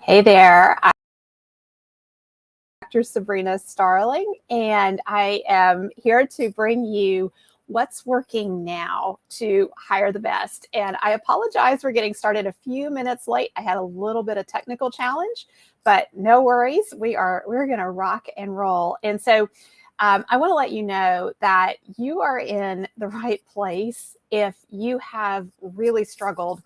Hey there, I'm Dr. Sabrina Starling, and I am here to bring you what's working now to hire the best. And I apologize for getting started a few minutes late. I had a little bit of technical challenge, but no worries. We're going to rock and roll. And so I want to let you know that you are in the right place if you have really struggled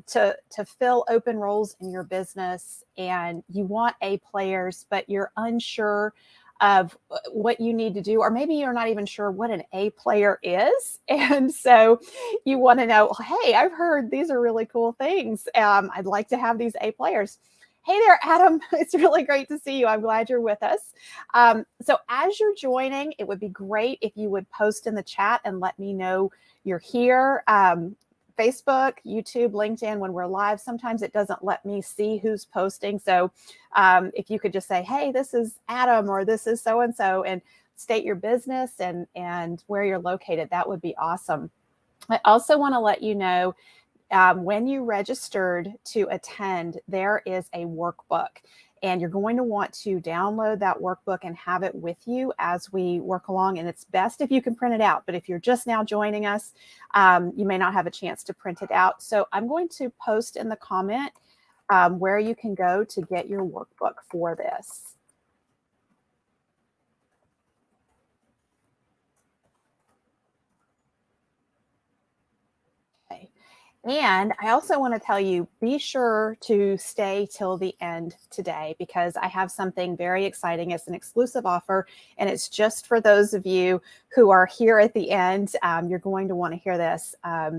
to fill open roles in your business and you want A players, but you're unsure of what you need to do, or maybe you're not even sure what an A player is. And so you want to know, hey, I've heard these are really cool things. I'd like to have these A players. Hey there, Adam. It's really great to see you. I'm glad you're with us. So as you're joining, it would be great if you would post in the chat and let me know you're here. Facebook, YouTube, LinkedIn, when we're live, sometimes it doesn't let me see who's posting. So if you could just say, hey, this is Adam, or this is so-and-so, and state your business and where you're located, that would be awesome. I also want to let you know, when you registered to attend, there is a workbook. And you're going to want to download that workbook and have it with you as we work along. And it's best if you can print it out. But if you're just now joining us, you may not have a chance to print it out. So I'm going to post in the comment where you can go to get your workbook for this. Okay. And I also want to tell you, be sure to stay till the end today, because I have something very exciting. It's an exclusive offer, and it's just for those of you who are here at the end. You're going to want to hear this.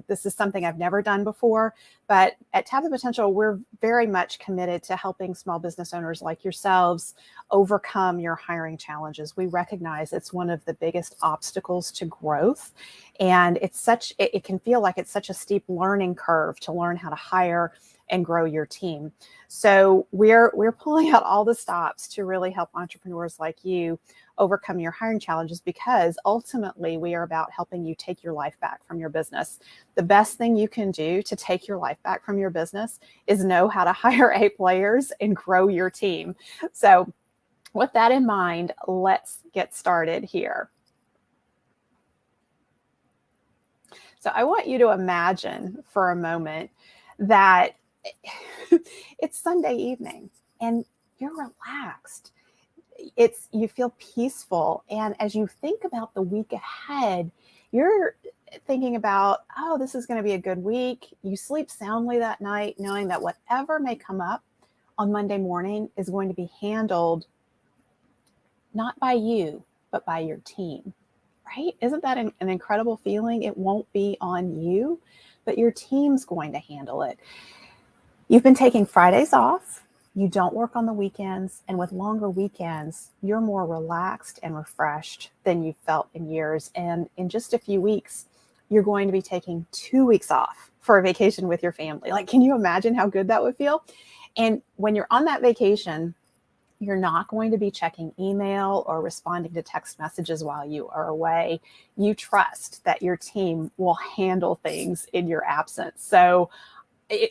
This is something I've never done before, but at Tap the Potential, we're very much committed to helping small business owners like yourselves overcome your hiring challenges. We recognize it's one of the biggest obstacles to growth. And it can feel like it's such a steep learning curve to learn how to hire and grow your team. So we're pulling out all the stops to really help entrepreneurs like you overcome your hiring challenges, because ultimately we are about helping you take your life back from your business. The best thing you can do to take your life back from your business is know how to hire A players and grow your team. So with that in mind, let's get started here. So I want you to imagine for a moment that it's Sunday evening and you're relaxed. You feel peaceful. And as you think about the week ahead, you're thinking about, oh, this is going to be a good week. You sleep soundly that night, knowing that whatever may come up on Monday morning is going to be handled not by you, but by your team. Right? Isn't that an incredible feeling? It won't be on you, but your team's going to handle it. You've been taking Fridays off. You don't work on the weekends. And with longer weekends, you're more relaxed and refreshed than you've felt in years. And in just a few weeks, you're going to be taking 2 weeks off for a vacation with your family. Like, can you imagine how good that would feel? And when you're on that vacation, you're not going to be checking email or responding to text messages while you are away. You trust that your team will handle things in your absence. So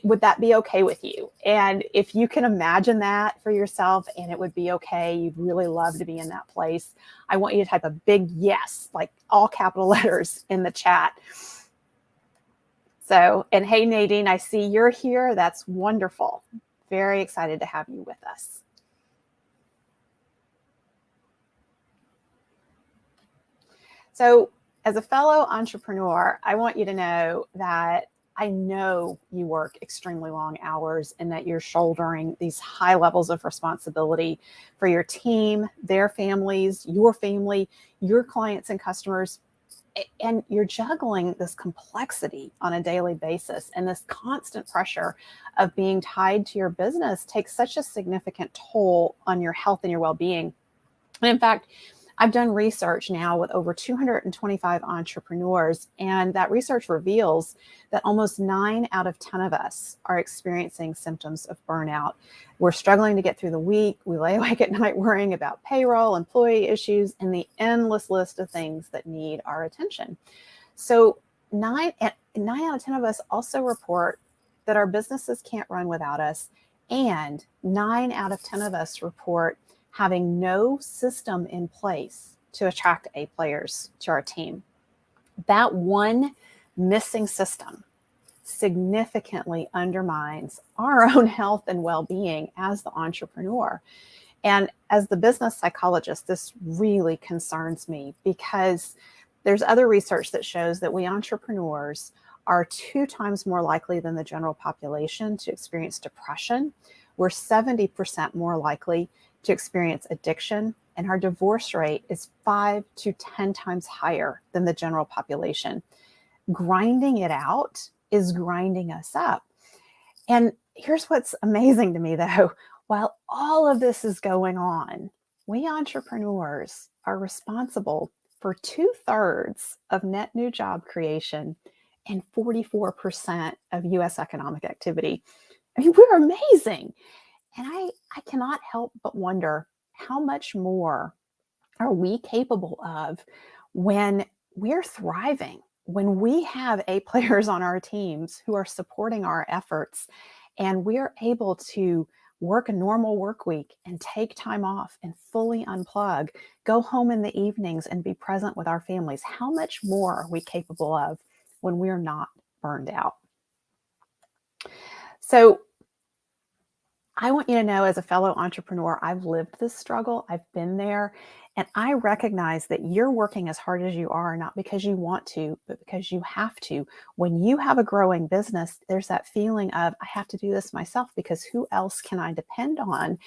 would that be okay with you? And if you can imagine that for yourself and it would be okay, you'd really love to be in that place, I want you to type a big yes, like all capital letters, in the chat. So, and hey, Nadine, I see you're here. That's wonderful. Very excited to have you with us. So as a fellow entrepreneur, I want you to know that I know you work extremely long hours and that you're shouldering these high levels of responsibility for your team, their families, your family, your clients and customers. And you're juggling this complexity on a daily basis, and this constant pressure of being tied to your business takes such a significant toll on your health and your well-being. And in fact, I've done research now with over 225 entrepreneurs, and that research reveals that almost 9 out of 10 of us are experiencing symptoms of burnout. We're struggling to get through the week. We lay awake at night worrying about payroll, employee issues, and the endless list of things that need our attention. So 9 out of 10 of us also report that our businesses can't run without us, And 9 out of 10 of us report having no system in place to attract A players to our team. That one missing system significantly undermines our own health and well-being as the entrepreneur. And as the business psychologist, this really concerns me because there's other research that shows that we entrepreneurs are 2 times more likely than the general population to experience depression. We're 70% more likely to experience addiction, and our divorce rate is 5 to 10 times higher than the general population. Grinding it out is grinding us up. And here's what's amazing to me, though. While all of this is going on, we entrepreneurs are responsible for 2/3 of net new job creation and 44% of US economic activity. I mean, we're amazing. And I cannot help but wonder how much more are we capable of when we're thriving, when we have A players on our teams who are supporting our efforts, and we're able to work a normal work week and take time off and fully unplug, go home in the evenings and be present with our families. How much more are we capable of when we're not burned out? So I want you to know, as a fellow entrepreneur, I've lived this struggle. I've been there. And I recognize that you're working as hard as you are, not because you want to, but because you have to. When you have a growing business, there's that feeling of, I have to do this myself because who else can I depend on?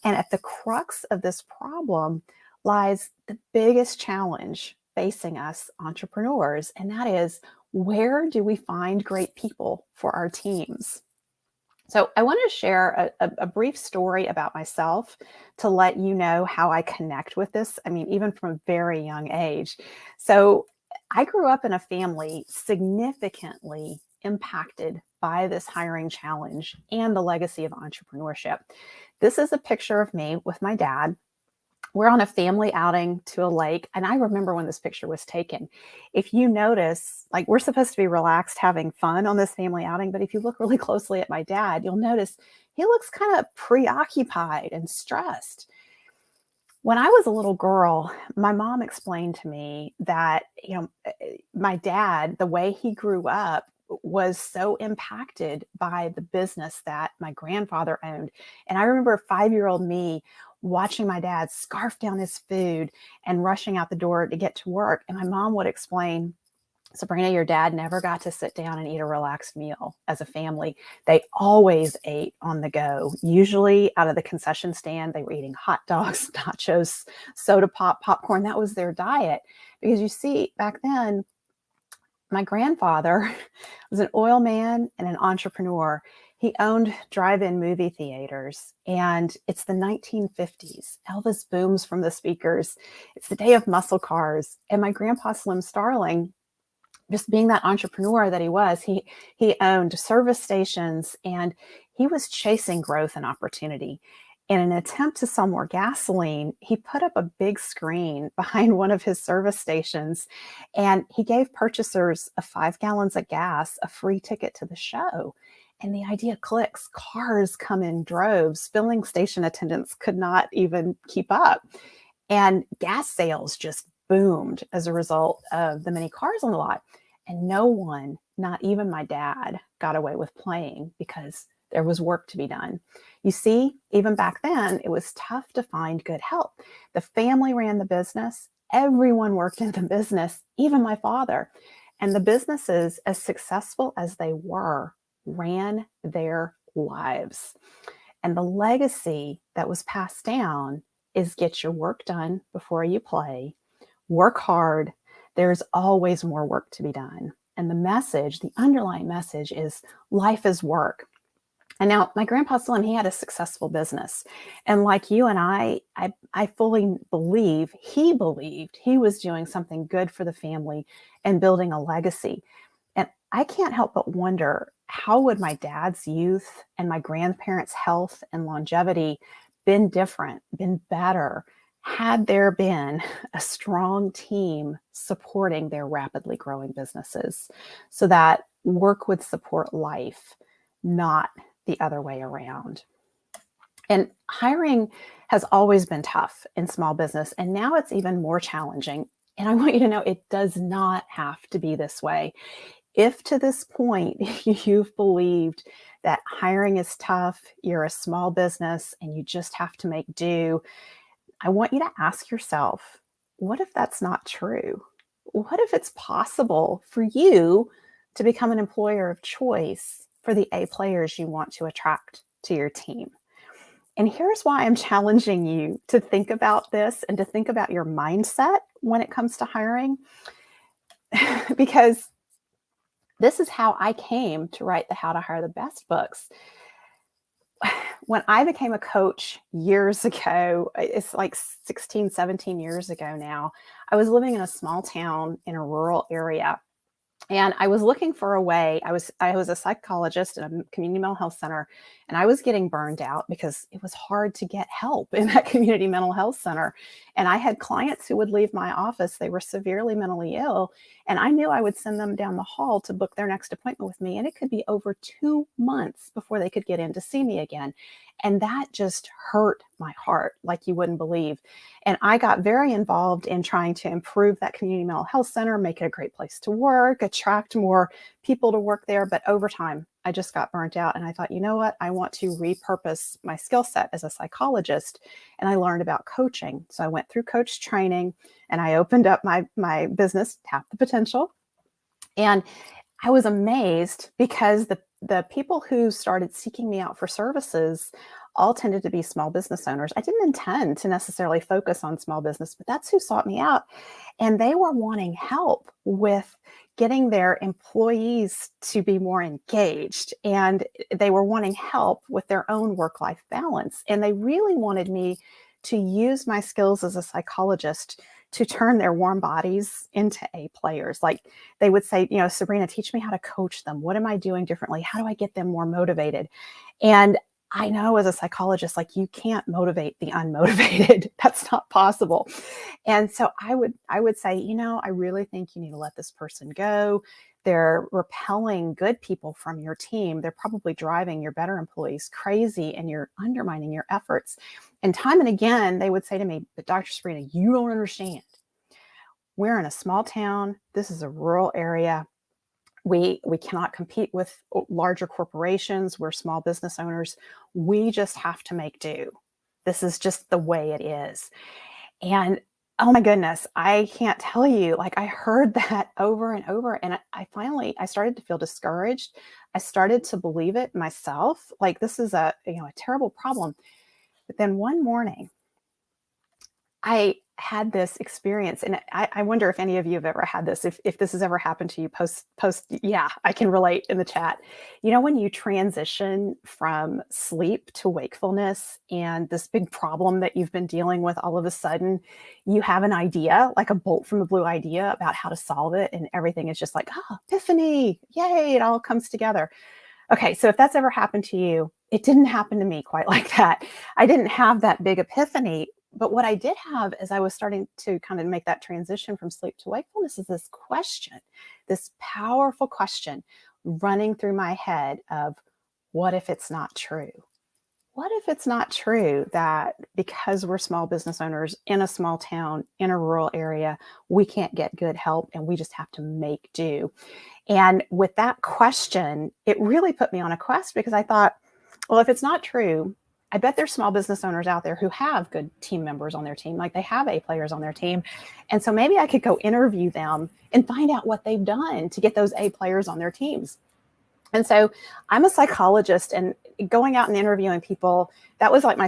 And at the crux of this problem lies the biggest challenge facing us entrepreneurs. And that is, where do we find great people for our teams? So I want to share a brief story about myself to let you know how I connect with this. I mean, even from a very young age. So I grew up in a family significantly impacted by this hiring challenge and the legacy of entrepreneurship. This is a picture of me with my dad. We're on a family outing to a lake. And I remember when this picture was taken. If you notice, like, we're supposed to be relaxed, having fun on this family outing. But if you look really closely at my dad, you'll notice he looks kind of preoccupied and stressed. When I was a little girl, my mom explained to me that, my dad, the way he grew up, was so impacted by the business that my grandfather owned. And I remember 5-year-old me watching my dad scarf down his food and rushing out the door to get to work. And my mom would explain, Sabrina, your dad never got to sit down and eat a relaxed meal as a family. They always ate on the go. Usually out of the concession stand, they were eating hot dogs, nachos, soda pop, popcorn. That was their diet. Because you see, back then, my grandfather was an oil man and an entrepreneur. He owned drive-in movie theaters, and it's the 1950s. Elvis booms from the speakers. It's the day of muscle cars. And my grandpa, Slim Starling, just being that entrepreneur that he was, he owned service stations, and he was chasing growth and opportunity. In an attempt to sell more gasoline, he put up a big screen behind one of his service stations, and he gave purchasers of 5 gallons of gas a free ticket to the show. And the idea clicks. Cars come in droves. Filling station attendants could not even keep up. And gas sales just boomed as a result of the many cars on the lot. And no one, not even my dad, got away with playing because there was work to be done. You see, even back then, it was tough to find good help. The family ran the business. Everyone worked in the business, even my father. And the businesses, as successful as they were, ran their lives. And the legacy that was passed down is get your work done before you play, work hard. There's always more work to be done. And the message, the underlying message is life is work. And now my grandpa Slim, he had a successful business. And like you and I fully believe he believed he was doing something good for the family and building a legacy. And I can't help but wonder, how would my dad's youth and my grandparents' health and longevity been different, been better, had there been a strong team supporting their rapidly growing businesses, so that work would support life, not the other way around. And hiring has always been tough in small business, and now it's even more challenging. And I want you to know it does not have to be this way. If to this point you've believed that hiring is tough, you're a small business, and you just have to make do, I want you to ask yourself, what if that's not true? What if it's possible for you to become an employer of choice for the A players you want to attract to your team? And here's why I'm challenging you to think about this and to think about your mindset when it comes to hiring, because this is how I came to write the How to Hire the Best books. When I became a coach years ago, it's like 16, 17 years ago now, I was living in a small town in a rural area. And I was looking for a way. I was a psychologist at a community mental health center, and I was getting burned out because it was hard to get help in that community mental health center. And I had clients who would leave my office. They were severely mentally ill, and I knew I would send them down the hall to book their next appointment with me, and it could be over 2 months before they could get in to see me again. And that just hurt my heart like you wouldn't believe. And I got very involved in trying to improve that community mental health center, make it a great place to work, attract more people to work there. But over time, I just got burnt out. And I thought, you know what? I want to repurpose my skill set as a psychologist. And I learned about coaching. So I went through coach training and I opened up my business, Tap the Potential. And I was amazed because the people who started seeking me out for services all tended to be small business owners. I didn't intend to necessarily focus on small business, but that's who sought me out. And they were wanting help with getting their employees to be more engaged. And they were wanting help with their own work-life balance. And they really wanted me to use my skills as a psychologist to turn their warm bodies into A players. Like they would say, Sabrina, teach me how to coach them. What am I doing differently? How do I get them more motivated? And I know as a psychologist, like you can't motivate the unmotivated. That's not possible. And so I would say, I really think you need to let this person go. They're repelling good people from your team. They're probably driving your better employees crazy and you're undermining your efforts. And time and again, they would say to me, but Dr. Sabrina, you don't understand. We're in a small town. This is a rural area. We cannot compete with larger corporations. We're small business owners. We just have to make do. This is just the way it is. And oh my goodness, I can't tell you, like I heard that over and over. And I started to feel discouraged. I started to believe it myself. Like this is a terrible problem. But then one morning, I had this experience, and I wonder if any of you have ever had this, if this has ever happened to you post, yeah, I can relate in the chat. When you transition from sleep to wakefulness and this big problem that you've been dealing with, all of a sudden you have an idea, like a bolt from the blue idea about how to solve it. And everything is just like, epiphany, yay, it all comes together. Okay, so if that's ever happened to you, it didn't happen to me quite like that. I didn't have that big epiphany. But what I did have as I was starting to kind of make that transition from sleep to wakefulness is this question, this powerful question running through my head of, what if it's not true? What if it's not true that because we're small business owners in a small town, in a rural area, we can't get good help and we just have to make do? And with that question, it really put me on a quest because I thought, well, if it's not true, I bet there's small business owners out there who have good team members on their team, like they have A players on their team. And so maybe I could go interview them and find out what they've done to get those A players on their teams. And so I'm a psychologist, and going out and interviewing people, that was like my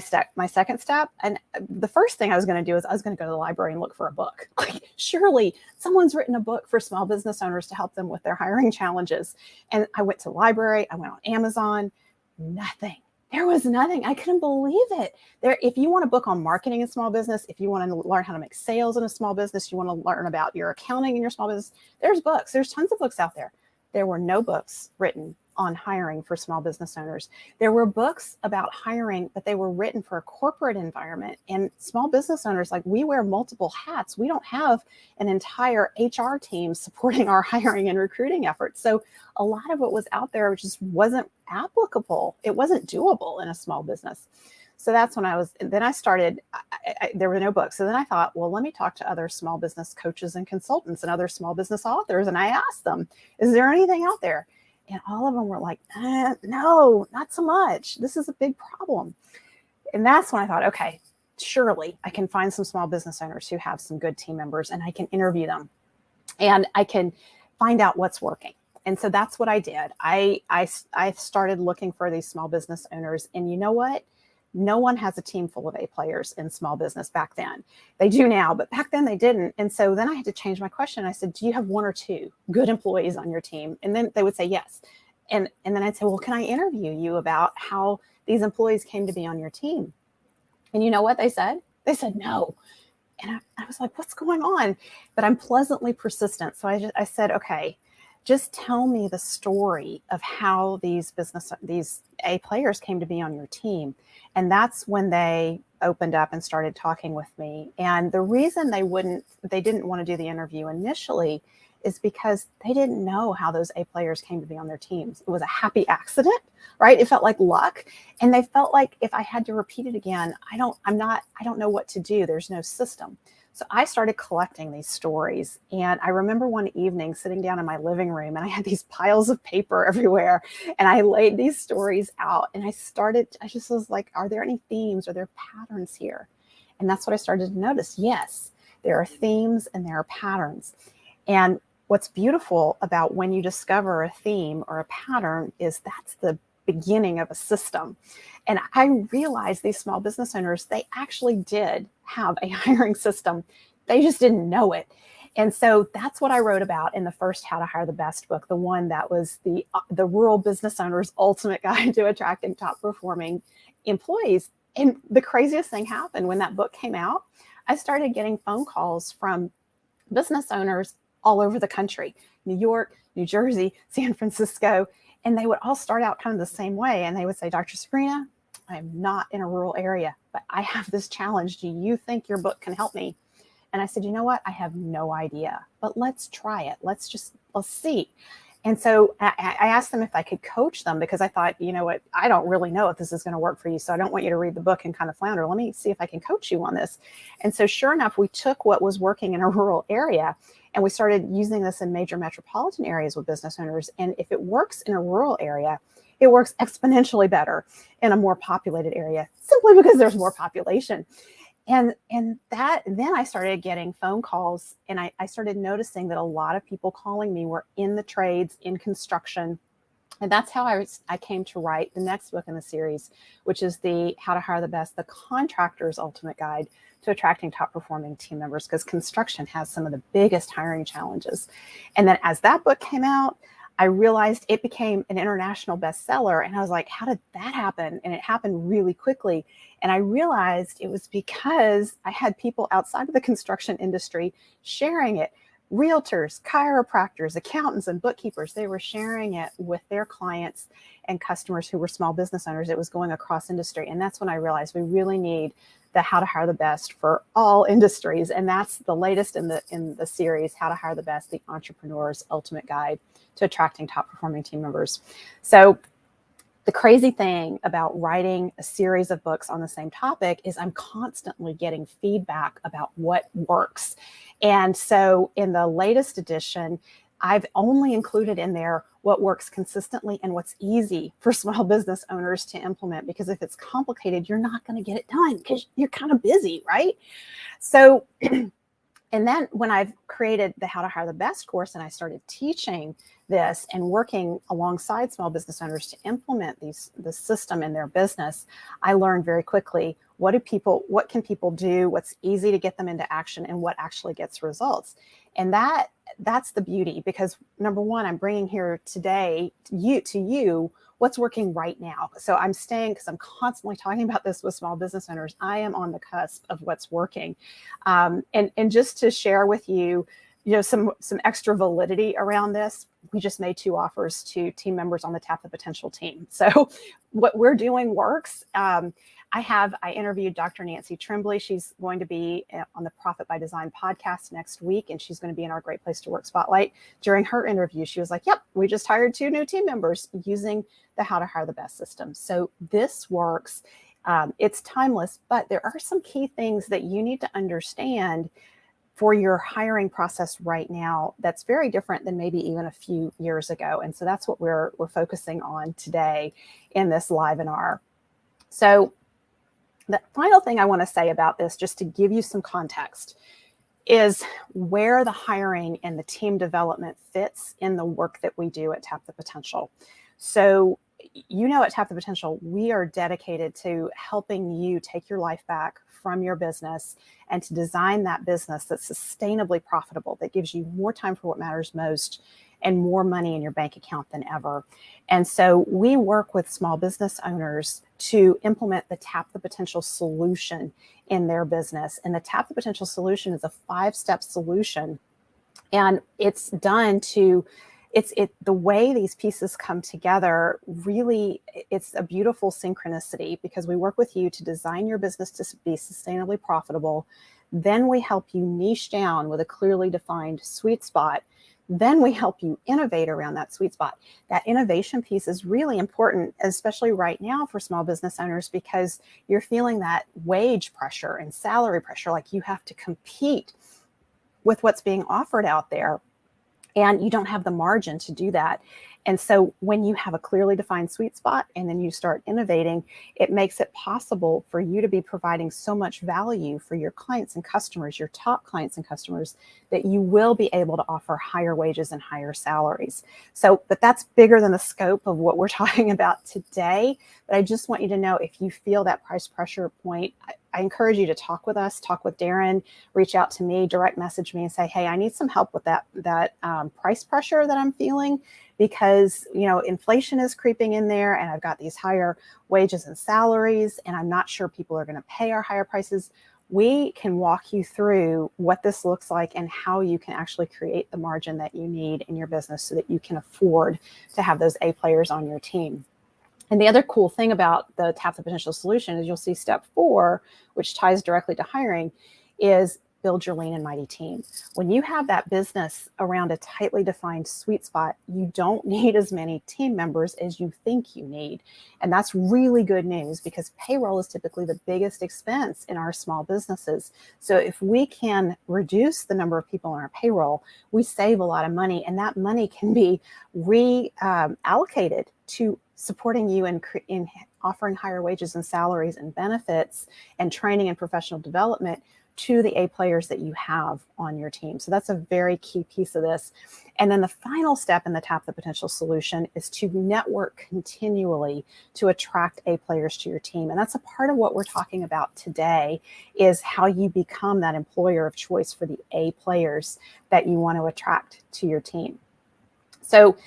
second step. And the first thing I was going to do is I was going to go to the library and look for a book. Like, surely someone's written a book for small business owners to help them with their hiring challenges. And I went to the library, I went on Amazon, nothing. There was nothing. I couldn't believe it. If you want a book on marketing in small business, if you want to learn how to make sales in a small business, you want to learn about your accounting in your small business, there's books. There's tons of books out there. There were no books written on hiring for small business owners. There were books about hiring, but they were written for a corporate environment. And small business owners, like, we wear multiple hats. We don't have an entire HR team supporting our hiring and recruiting efforts. So a lot of what was out there just wasn't applicable. It wasn't doable in a small business. So that's when then I started, there were no books. So then I thought, well, let me talk to other small business coaches and consultants and other small business authors. And I asked them, is there anything out there? And all of them were like, no, not so much. This is a big problem. And that's when I thought, okay, surely I can find some small business owners who have some good team members, and I can interview them and I can find out what's working. And so that's what I did. I started looking for these small business owners. And you know what? No one has a team full of A players in small business back then. They do now, but back then they didn't. And so then I had to change my question. I said, do you have one or two good employees on your team? And then they would say yes. And then I'd say, well, can I interview you about how these employees came to be on your team? And you know what they said? They said no. And I was like, what's going on? But I'm pleasantly persistent. So I said, okay, just tell me the story of how these A players came to be on your team. And that's when they opened up and started talking with me. And the reason they didn't want to do the interview initially is because they didn't know how those A players came to be on their teams. It was a happy accident, right? It felt like luck. And they felt like if I had to repeat it again, I don't know what to do. There's no system. So I started collecting these stories. And I remember one evening sitting down in my living room, and I had these piles of paper everywhere, and I laid these stories out. And I just was like, are there any themes? Are there patterns here? And that's what I started to notice. Yes, there are themes and there are patterns. And what's beautiful about when you discover a theme or a pattern is that's the beginning of a system. And I realized these small business owners, they actually did have a hiring system. They just didn't know it. And so that's what I wrote about in the first How to Hire the Best book, the one that was the rural business owner's ultimate guide to attracting top performing employees. And the craziest thing happened when that book came out. I started getting phone calls from business owners all over the country, New York, New Jersey, San Francisco, and they would all start out kind of the same way. And they would say, Dr. Sabrina, I'm not in a rural area, but I have this challenge. Do you think your book can help me? And I said, you know what? I have no idea, but let's try it. Let's see. And so I asked them if I could coach them, because I thought, you know what, I don't really know if this is going to work for you. So I don't want you to read the book and kind of flounder. Let me see if I can coach you on this. And so sure enough, we took what was working in a rural area and we started using this in major metropolitan areas with business owners. And if it works in a rural area, it works exponentially better in a more populated area, simply because there's more population. And then I started getting phone calls, and I started noticing that a lot of people calling me were in the trades, in construction. And that's how I came to write the next book in the series, which is the How to Hire the Best, the Contractor's Ultimate Guide to Attracting Top Performing Team Members, because construction has some of the biggest hiring challenges. And then as that book came out, I realized it became an international bestseller. And I was like, how did that happen? And it happened really quickly. And I realized it was because I had people outside of the construction industry sharing it. Realtors, chiropractors, accountants, and bookkeepers, they were sharing it with their clients and customers who were small business owners. It was going across industry. And that's when I realized we really need the How to Hire the Best for all industries. And that's the latest in the series, How to Hire the Best, the Entrepreneur's Ultimate Guide to Attracting Top Performing Team Members. So the crazy thing about writing a series of books on the same topic is I'm constantly getting feedback about what works. And so in the latest edition, I've only included in there what works consistently and what's easy for small business owners to implement, because if it's complicated, you're not going to get it done because you're kind of busy, right? So, and then when I've created the How to Hire the Best course and I started teaching this and working alongside small business owners to implement the system in their business, I learned very quickly what can people do, what's easy to get them into action, and what actually gets results. And that's the beauty, because number one, I'm bringing here today to you what's working right now. So I'm staying, because I'm constantly talking about this with small business owners, I am on the cusp of what's working. And just to share with you, some extra validity around this, we just made 2 offers to team members on the Tap the Potential team. So what we're doing works. I interviewed Dr. Nancy Tremblay. She's going to be on the Profit by Design podcast next week, and she's going to be in our Great Place to Work spotlight. During her interview, she was like, yep, we just hired 2 new team members using the How to Hire the Best system. So this works. It's timeless, but there are some key things that you need to understand for your hiring process right now that's very different than maybe even a few years ago. And so that's what we're focusing on today in this Livenar. So the final thing I want to say about this, just to give you some context, is where the hiring and the team development fits in the work that we do at Tap the Potential. So, at Tap the Potential, we are dedicated to helping you take your life back from your business and to design that business that's sustainably profitable, that gives you more time for what matters most and more money in your bank account than ever. And so we work with small business owners to implement the Tap the Potential solution in their business. And the Tap the Potential solution is a 5-step solution. And it's done to, the way these pieces come together, really, it's a beautiful synchronicity because we work with you to design your business to be sustainably profitable. Then we help you niche down with a clearly defined sweet spot. Then we help you innovate around that sweet spot. That innovation piece is really important, especially right now for small business owners, because you're feeling that wage pressure and salary pressure, like you have to compete with what's being offered out there. And you don't have the margin to do that. And so when you have a clearly defined sweet spot and then you start innovating, it makes it possible for you to be providing so much value for your clients and customers, your top clients and customers, that you will be able to offer higher wages and higher salaries. So, but that's bigger than the scope of what we're talking about today. But I just want you to know, if you feel that price pressure point, I encourage you to talk with us, talk with Darren, reach out to me, direct message me and say, hey, I need some help with that price pressure that I'm feeling, because, inflation is creeping in there and I've got these higher wages and salaries and I'm not sure people are going to pay our higher prices. We can walk you through what this looks like and how you can actually create the margin that you need in your business so that you can afford to have those A players on your team. And the other cool thing about the Tap the Potential solution is you'll see step 4, which ties directly to hiring, is build your lean and mighty team. When you have that business around a tightly defined sweet spot, you don't need as many team members as you think you need. And that's really good news, because payroll is typically the biggest expense in our small businesses. So if we can reduce the number of people on our payroll, we save a lot of money, and that money can be reallocated to supporting you in offering higher wages and salaries and benefits and training and professional development to the A players that you have on your team. So that's a very key piece of this. And then the final step in the Tap the Potential solution is to network continually to attract A players to your team. And that's a part of what we're talking about today, is how you become that employer of choice for the A players that you want to attract to your team. So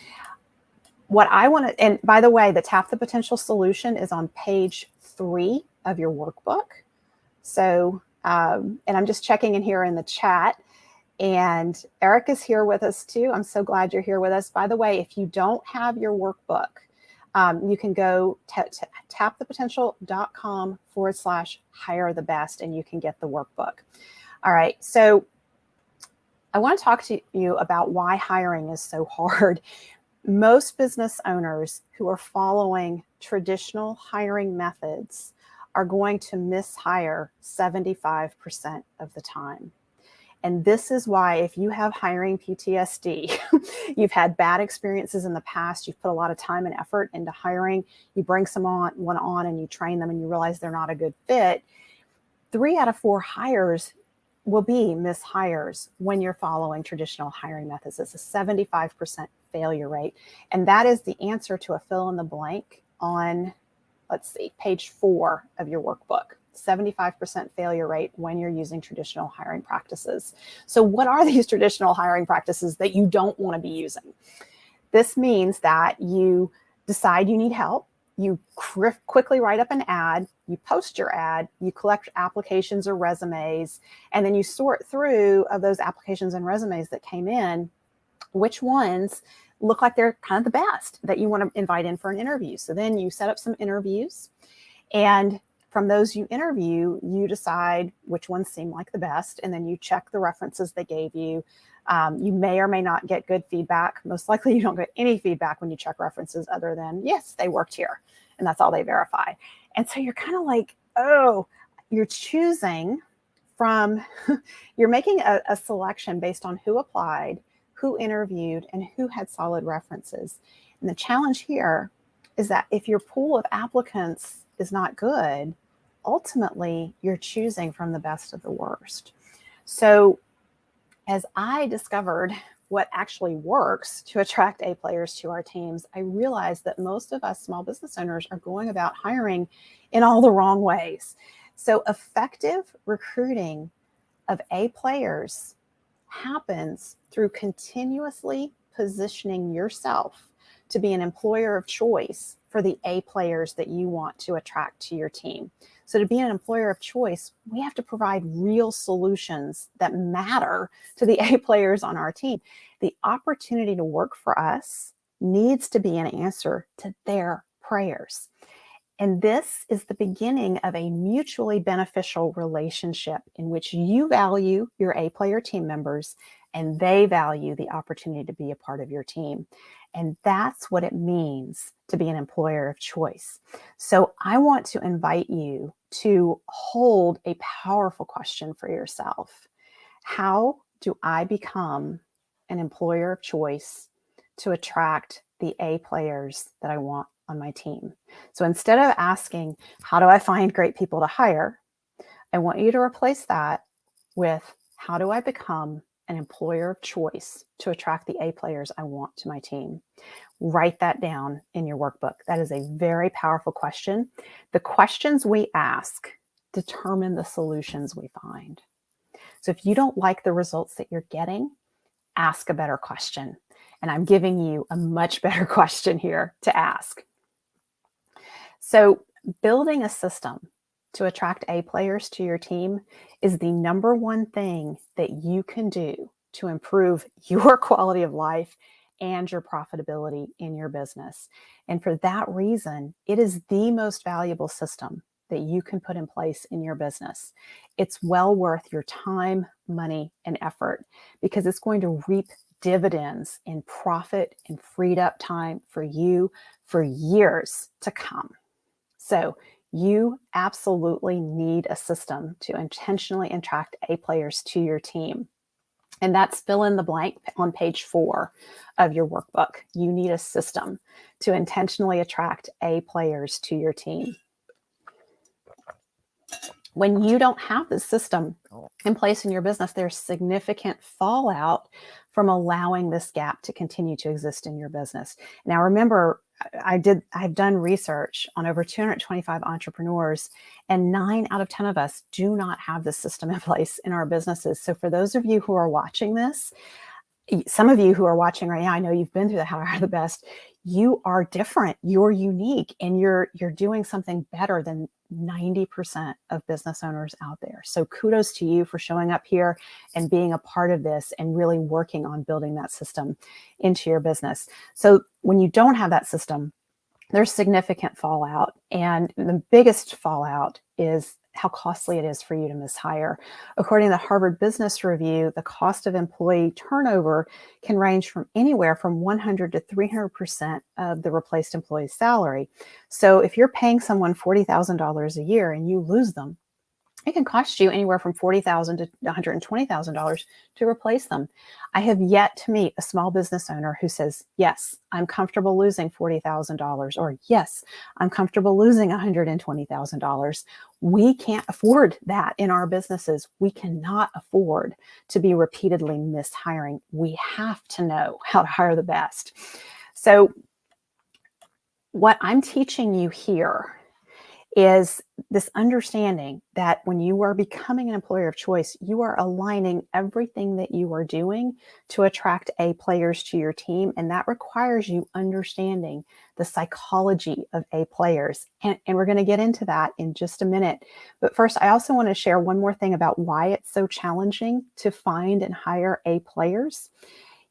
what I want to, and by the way, the Tap the Potential solution is on page 3 of your workbook. So, and I'm just checking in here in the chat, and Eric is here with us too. I'm so glad you're here with us. By the way, if you don't have your workbook, you can go to tapthepotential.com/hire the best, and you can get the workbook. All right. So I want to talk to you about why hiring is so hard. Most business owners who are following traditional hiring methods are going to mishire 75% of the time. And this is why, if you have hiring PTSD, you've had bad experiences in the past, you've put a lot of time and effort into hiring, you bring someone on and you train them and you realize they're not a good fit, 3 out of 4 hires will be mishires when you're following traditional hiring methods. It's a 75% failure rate. And that is the answer to a fill in the blank on, let's see, page 4 of your workbook. 75% failure rate when you're using traditional hiring practices. So what are these traditional hiring practices that you don't want to be using? This means that you decide you need help, you quickly write up an ad, you post your ad, you collect applications or resumes, and then you sort through of those applications and resumes that came in, which ones look like they're kind of the best that you want to invite in for an interview. So then you set up some interviews, and from those you interview, you decide which ones seem like the best, and then you check the references they gave you. You may or may not get good feedback. Most likely you don't get any feedback when you check references other than, yes, they worked here, and that's all they verify. And so you're kind of like, oh, you're choosing from, you're making a selection based on who applied, who interviewed, and who had solid references. And the challenge here is that if your pool of applicants is not good, ultimately you're choosing from the best of the worst. So as I discovered what actually works to attract A players to our teams, I realized that most of us small business owners are going about hiring in all the wrong ways. So effective recruiting of A players happens through continuously positioning yourself to be an employer of choice for the A players that you want to attract to your team. So to be an employer of choice, we have to provide real solutions that matter to the A players on our team. The opportunity to work for us needs to be an answer to their prayers. And this is the beginning of a mutually beneficial relationship in which you value your A player team members and they value the opportunity to be a part of your team. And that's what it means to be an employer of choice. So I want to invite you to hold a powerful question for yourself. How do I become an employer of choice to attract the A players that I want on my team? So instead of asking, how do I find great people to hire? I want you to replace that with, how do I become an employer of choice to attract the A players I want to my team? Write that down in your workbook. That is a very powerful question. The questions we ask determine the solutions we find. So if you don't like the results that you're getting, ask a better question. And I'm giving you a much better question here to ask. So building a system to attract A players to your team is the number one thing that you can do to improve your quality of life and your profitability in your business. And for that reason, it is the most valuable system that you can put in place in your business. It's well worth your time, money, and effort because it's going to reap dividends in profit and freed up time for you for years to come. So you absolutely need a system to intentionally attract A players to your team. And that's fill in the blank on page 4 of your workbook. You need a system to intentionally attract A players to your team. When you don't have this system in place in your business, there's significant fallout from allowing this gap to continue to exist in your business. Now, remember, I've done research on over 225 entrepreneurs, and 9 out of 10 of us do not have this system in place in our businesses. So for those of you who are watching this, some of you who are watching right now, I know you've been through the How to Hire the Best. You are different, you're unique, and you're doing something better than 90% of business owners out there. So kudos to you for showing up here and being a part of this and really working on building that system into your business. So when you don't have that system, there's significant fallout. And the biggest fallout is how costly it is for you to mishire. According to the Harvard Business Review, the cost of employee turnover can range from anywhere from 100 to 300% of the replaced employee's salary. So if you're paying someone $40,000 a year and you lose them, it can cost you anywhere from $40,000 to $120,000 to replace them. I have yet to meet a small business owner who says, yes, I'm comfortable losing $40,000, or yes, I'm comfortable losing $120,000. We can't afford that in our businesses. We cannot afford to be repeatedly mishiring. We have to know how to hire the best. So what I'm teaching you here is this understanding that when you are becoming an employer of choice, you are aligning everything that you are doing to attract A players to your team. And that requires you understanding the psychology of A players. And we're going to get into that in just a minute. But first, I also want to share one more thing about why it's so challenging to find and hire A players.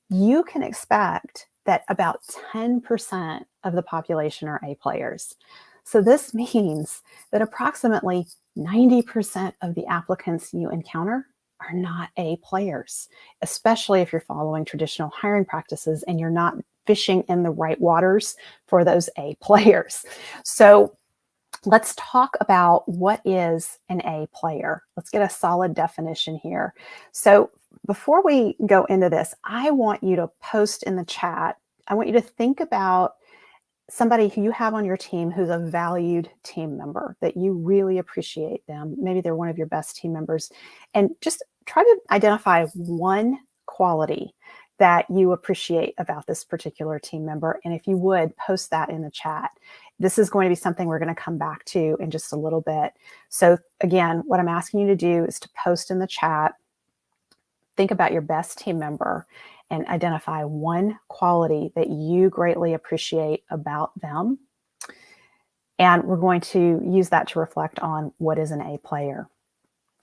You can expect that about 10% of the population are A players. So this means that approximately 90% of the applicants you encounter are not A players, especially if you're following traditional hiring practices and you're not fishing in the right waters for those A players. So let's talk about what is an A player. Let's get a solid definition here. So before we go into this, I want you to post in the chat. I want you to think about somebody who you have on your team who's a valued team member, that you really appreciate them. Maybe they're one of your best team members. And just try to identify one quality that you appreciate about this particular team member. And if you would, post that in the chat. This is going to be something we're going to come back to in just a little bit. So again, what I'm asking you to do is to post in the chat, think about your best team member, and identify one quality that you greatly appreciate about them. And we're going to use that to reflect on what is an A player.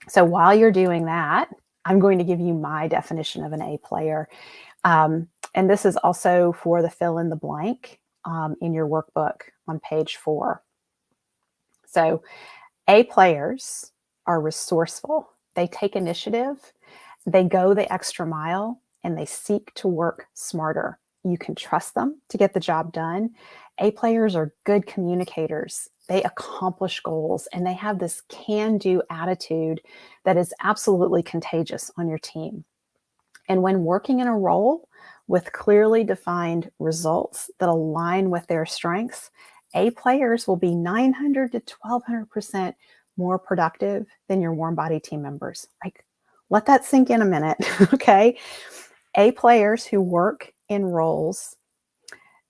So while you're doing that, I'm going to give you my definition of an A player. And this is also for the fill in the blank in your workbook on page 4. So A players are resourceful. They take initiative, they go the extra mile, and they seek to work smarter. You can trust them to get the job done. A players are good communicators. They accomplish goals, and they have this can-do attitude that is absolutely contagious on your team. And when working in a role with clearly defined results that align with their strengths, A players will be 900 to 1200% more productive than your warm body team members. Like, let that sink in a minute, okay? A players who work in roles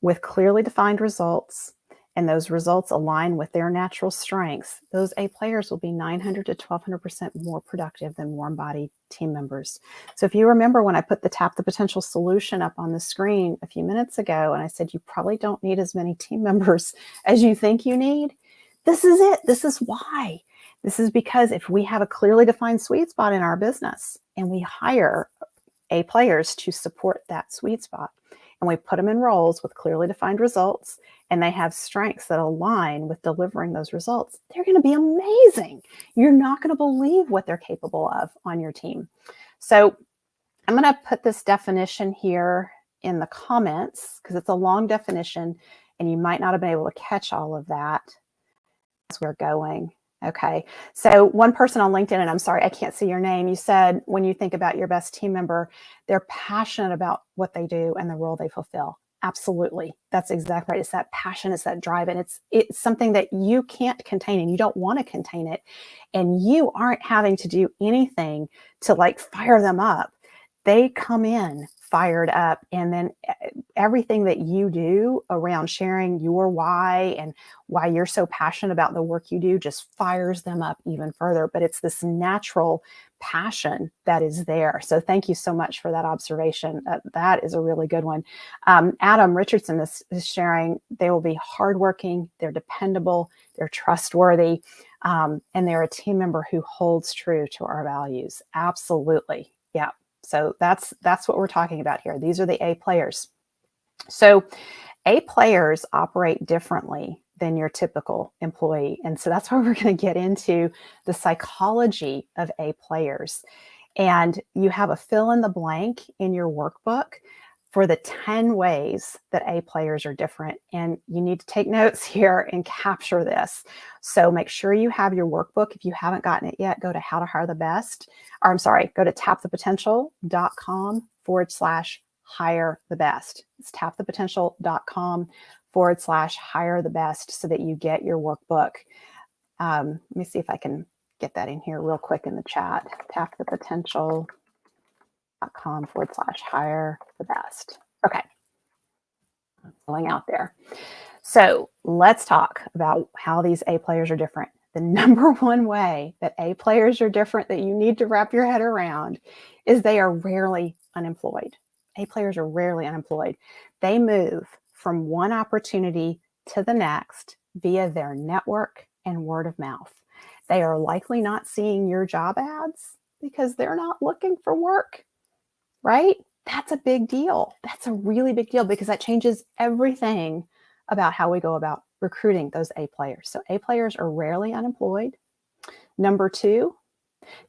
with clearly defined results, and those results align with their natural strengths, those A players will be 900 to 1200% more productive than warm body team members. So if you remember when I put the Tap the Potential solution up on the screen a few minutes ago, and I said you probably don't need as many team members as you think you need, this is it. This is why. This is because if we have a clearly defined sweet spot in our business and we hire A players to support that sweet spot, and we put them in roles with clearly defined results, and they have strengths that align with delivering those results, they're going to be amazing. You're not going to believe what they're capable of on your team. So I'm going to put this definition here in the comments because it's a long definition and you might not have been able to catch all of that as we're going. Okay, so one person on LinkedIn, and I'm sorry, I can't see your name, you said when you think about your best team member, they're passionate about what they do and the role they fulfill. Absolutely. That's exactly right. It's that passion, it's that drive, and it's something that you can't contain and you don't want to contain it. And you aren't having to do anything to like fire them up. They come in fired up, and then everything that you do around sharing your why and why you're so passionate about the work you do just fires them up even further. But it's this natural passion that is there. So thank you so much for that observation. That is a really good one. Adam Richardson is sharing, they will be hardworking, they're dependable, they're trustworthy, and they're a team member who holds true to our values. Absolutely. Yeah. So that's what we're talking about here. These are the A players. So A players operate differently than your typical employee. And so that's why we're going to get into the psychology of A players. And you have a fill in the blank in your workbook for the 10 ways that A players are different. And you need to take notes here and capture this. So make sure you have your workbook. If you haven't gotten it yet, go to go to tapthepotential.com/hire the best. It's tapthepotential.com/hire the best so that you get your workbook. Let me see if I can get that in here real quick in the chat. tapthepotential.com/hire the best. Okay. Going out there. So let's talk about how these A players are different. The number one way that A players are different that you need to wrap your head around is they are rarely unemployed. A players are rarely unemployed. They move from one opportunity to the next via their network and word of mouth. They are likely not seeing your job ads because they're not looking for work, right? That's a big deal. That's a really big deal because that changes everything about how we go about recruiting those A players. So A players are rarely unemployed. Number two,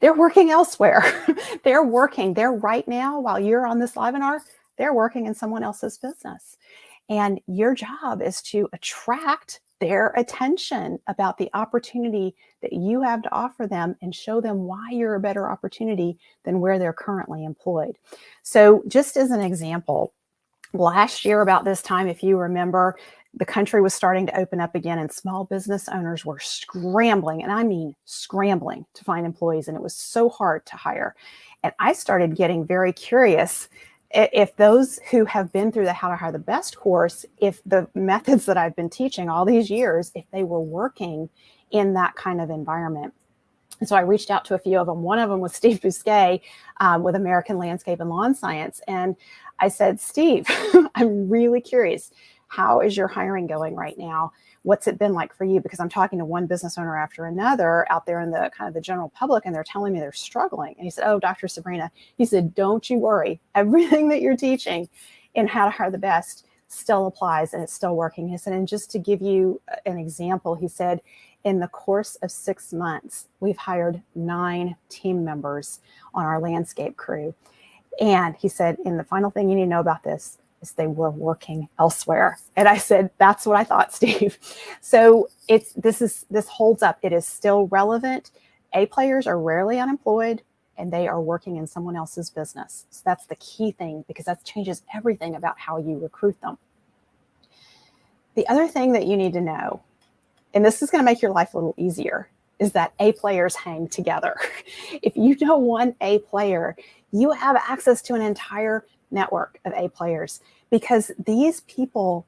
they're working elsewhere. They're right now while you're on this Livenar, they're working in someone else's business. And your job is to attract their attention about the opportunity that you have to offer them and show them why you're a better opportunity than where they're currently employed. So just as an example, last year about this time, if you remember, the country was starting to open up again and small business owners were scrambling, and I mean scrambling, to find employees, and it was so hard to hire. And I started getting very curious if those who have been through the How to Hire the Best course, if the methods that I've been teaching all these years, if they were working in that kind of environment. And so I reached out to a few of them. One of them was Steve Bousquet with American Landscape and Lawn Science. And I said, Steve, I'm really curious. How is your hiring going right now? What's it been like for you? Because I'm talking to one business owner after another out there in the kind of the general public, and they're telling me they're struggling. And he said, oh, Dr. Sabrina, he said, don't you worry. Everything that you're teaching in How to Hire the Best still applies and it's still working. He said, and just to give you an example, he said, in the course of 6 months, we've hired 9 team members on our landscape crew. And he said, and the final thing you need to know about this is they were working elsewhere. And I said, that's what I thought, Steve. So this holds up. It is still relevant. A players are rarely unemployed and they are working in someone else's business. So that's the key thing, because that changes everything about how you recruit them. The other thing that you need to know, and this is going to make your life a little easier, is that A players hang together. If you know one A player, you have access to an entire network of A players, because these people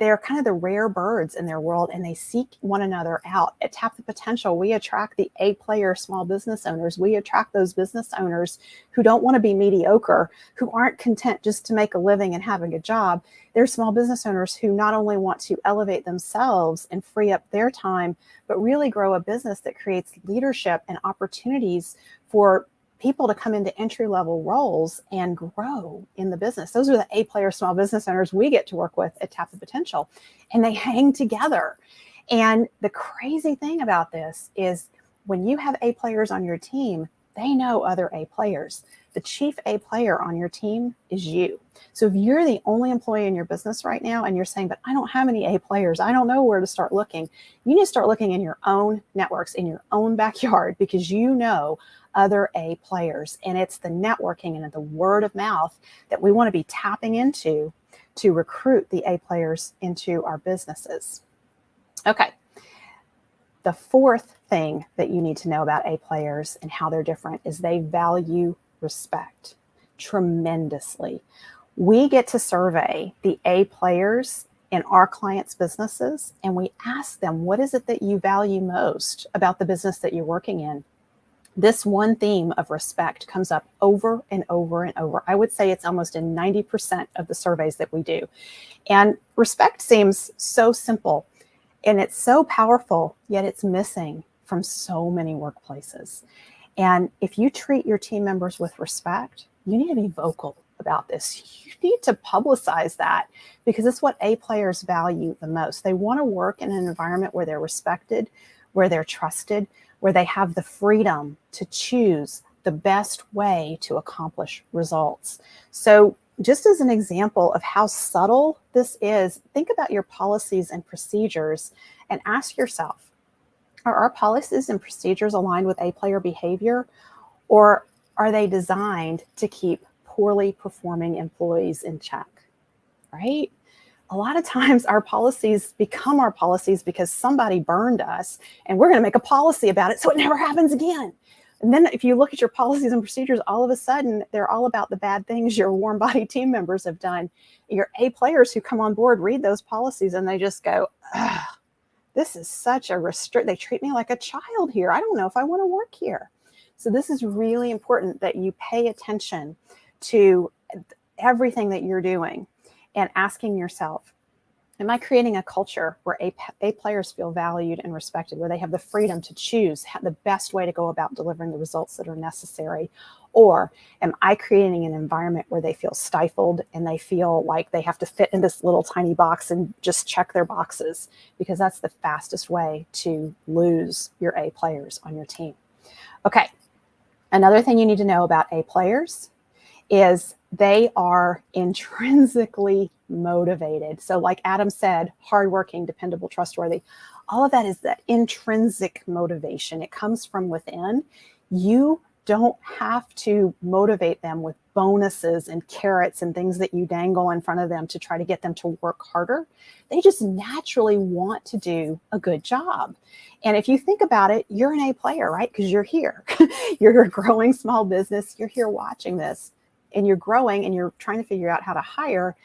they're kind of the rare birds in their world, and they seek one another out. At Tap the Potential, we attract the A player small business owners. We attract those business owners who don't want to be mediocre, who aren't content just to make a living and having a job. They're small business owners who not only want to elevate themselves and free up their time, but really grow a business that creates leadership and opportunities for people to come into entry-level roles and grow in the business. Those are the A-player small business owners we get to work with at Tap the Potential, and they hang together. And the crazy thing about this is when you have A-players on your team, they know other A-players. The chief A-player on your team is you. So if you're the only employee in your business right now and you're saying, but I don't have any A-players, I don't know where to start looking, you need to start looking in your own networks, in your own backyard, because you know other A players. And it's the networking and the word of mouth that we want to be tapping into to recruit the A players into our businesses. Okay. The fourth thing that you need to know about A players and how they're different is they value respect tremendously. We get to survey the A players in our clients' businesses, and we ask them, what is it that you value most about the business that you're working in? This one theme of respect comes up over and over and over. I would say it's almost in 90% of the surveys that we do. And respect seems so simple and it's so powerful, yet it's missing from so many workplaces. And if you treat your team members with respect, you need to be vocal about this. You need to publicize that, because it's what A players value the most. They want to work in an environment where they're respected, where they're trusted, where they have the freedom to choose the best way to accomplish results. So just as an example of how subtle this is, think about your policies and procedures and ask yourself, are our policies and procedures aligned with A-player behavior, or are they designed to keep poorly performing employees in check, right? A lot of times our policies become our policies because somebody burned us and we're going to make a policy about it so it never happens again. And then if you look at your policies and procedures, all of a sudden they're all about the bad things your warm body team members have done. Your A players who come on board read those policies and they just go, this is such a they treat me like a child here. I don't know if I want to work here. So this is really important that you pay attention to everything that you're doing and asking yourself, am I creating a culture where A players feel valued and respected, where they have the freedom to choose the best way to go about delivering the results that are necessary? Or am I creating an environment where they feel stifled and they feel like they have to fit in this little tiny box and just check their boxes? Because that's the fastest way to lose your A players on your team. Okay, another thing you need to know about A players is they are intrinsically motivated. So like Adam said, hardworking, dependable, trustworthy. All of that is that intrinsic motivation. It comes from within. You don't have to motivate them with bonuses and carrots and things that you dangle in front of them to try to get them to work harder. They just naturally want to do a good job. And if you think about it, you're an A player, right? Because you're here. You're a growing small business. You're here watching this and you're growing and you're trying to figure out how to hire.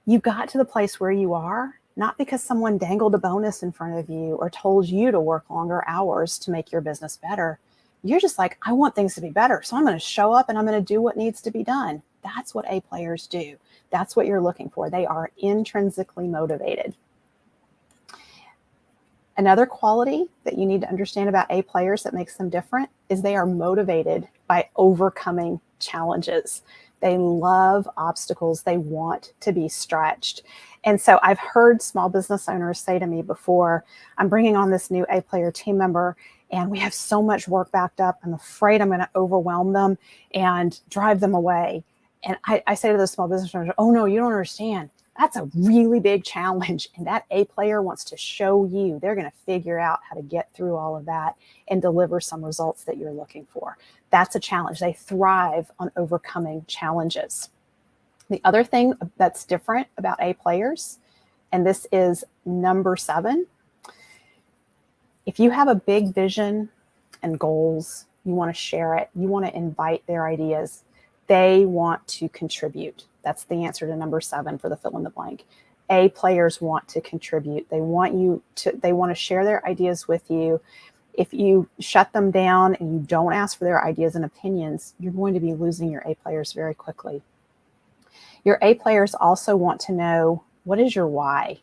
You got to the place where you are, not because someone dangled a bonus in front of you or told you to work longer hours to make your business better. You're just like, I want things to be better. So I'm going to show up and I'm going to do what needs to be done. That's what A players do. That's what you're looking for. They are intrinsically motivated. Another quality that you need to understand about A players that makes them different is they are motivated by overcoming challenges. They love obstacles. They want to be stretched. And so I've heard small business owners say to me before, I'm bringing on this new A player team member and we have so much work backed up. I'm afraid I'm going to overwhelm them and drive them away. And I say to those small business owners, oh no, you don't understand. That's a really big challenge. And that A player wants to show you. They're going to figure out how to get through all of that and deliver some results that you're looking for. That's a challenge. They thrive on overcoming challenges. The other thing that's different about A players, and this is number 7, if you have a big vision and goals, you want to share it, you want to invite their ideas, they want to contribute. That's the answer to number 7 for the fill in the blank. A players want to contribute. They want to share their ideas with you. If you shut them down and you don't ask for their ideas and opinions, you're going to be losing your A players very quickly. Your A players also want to know, what is your why?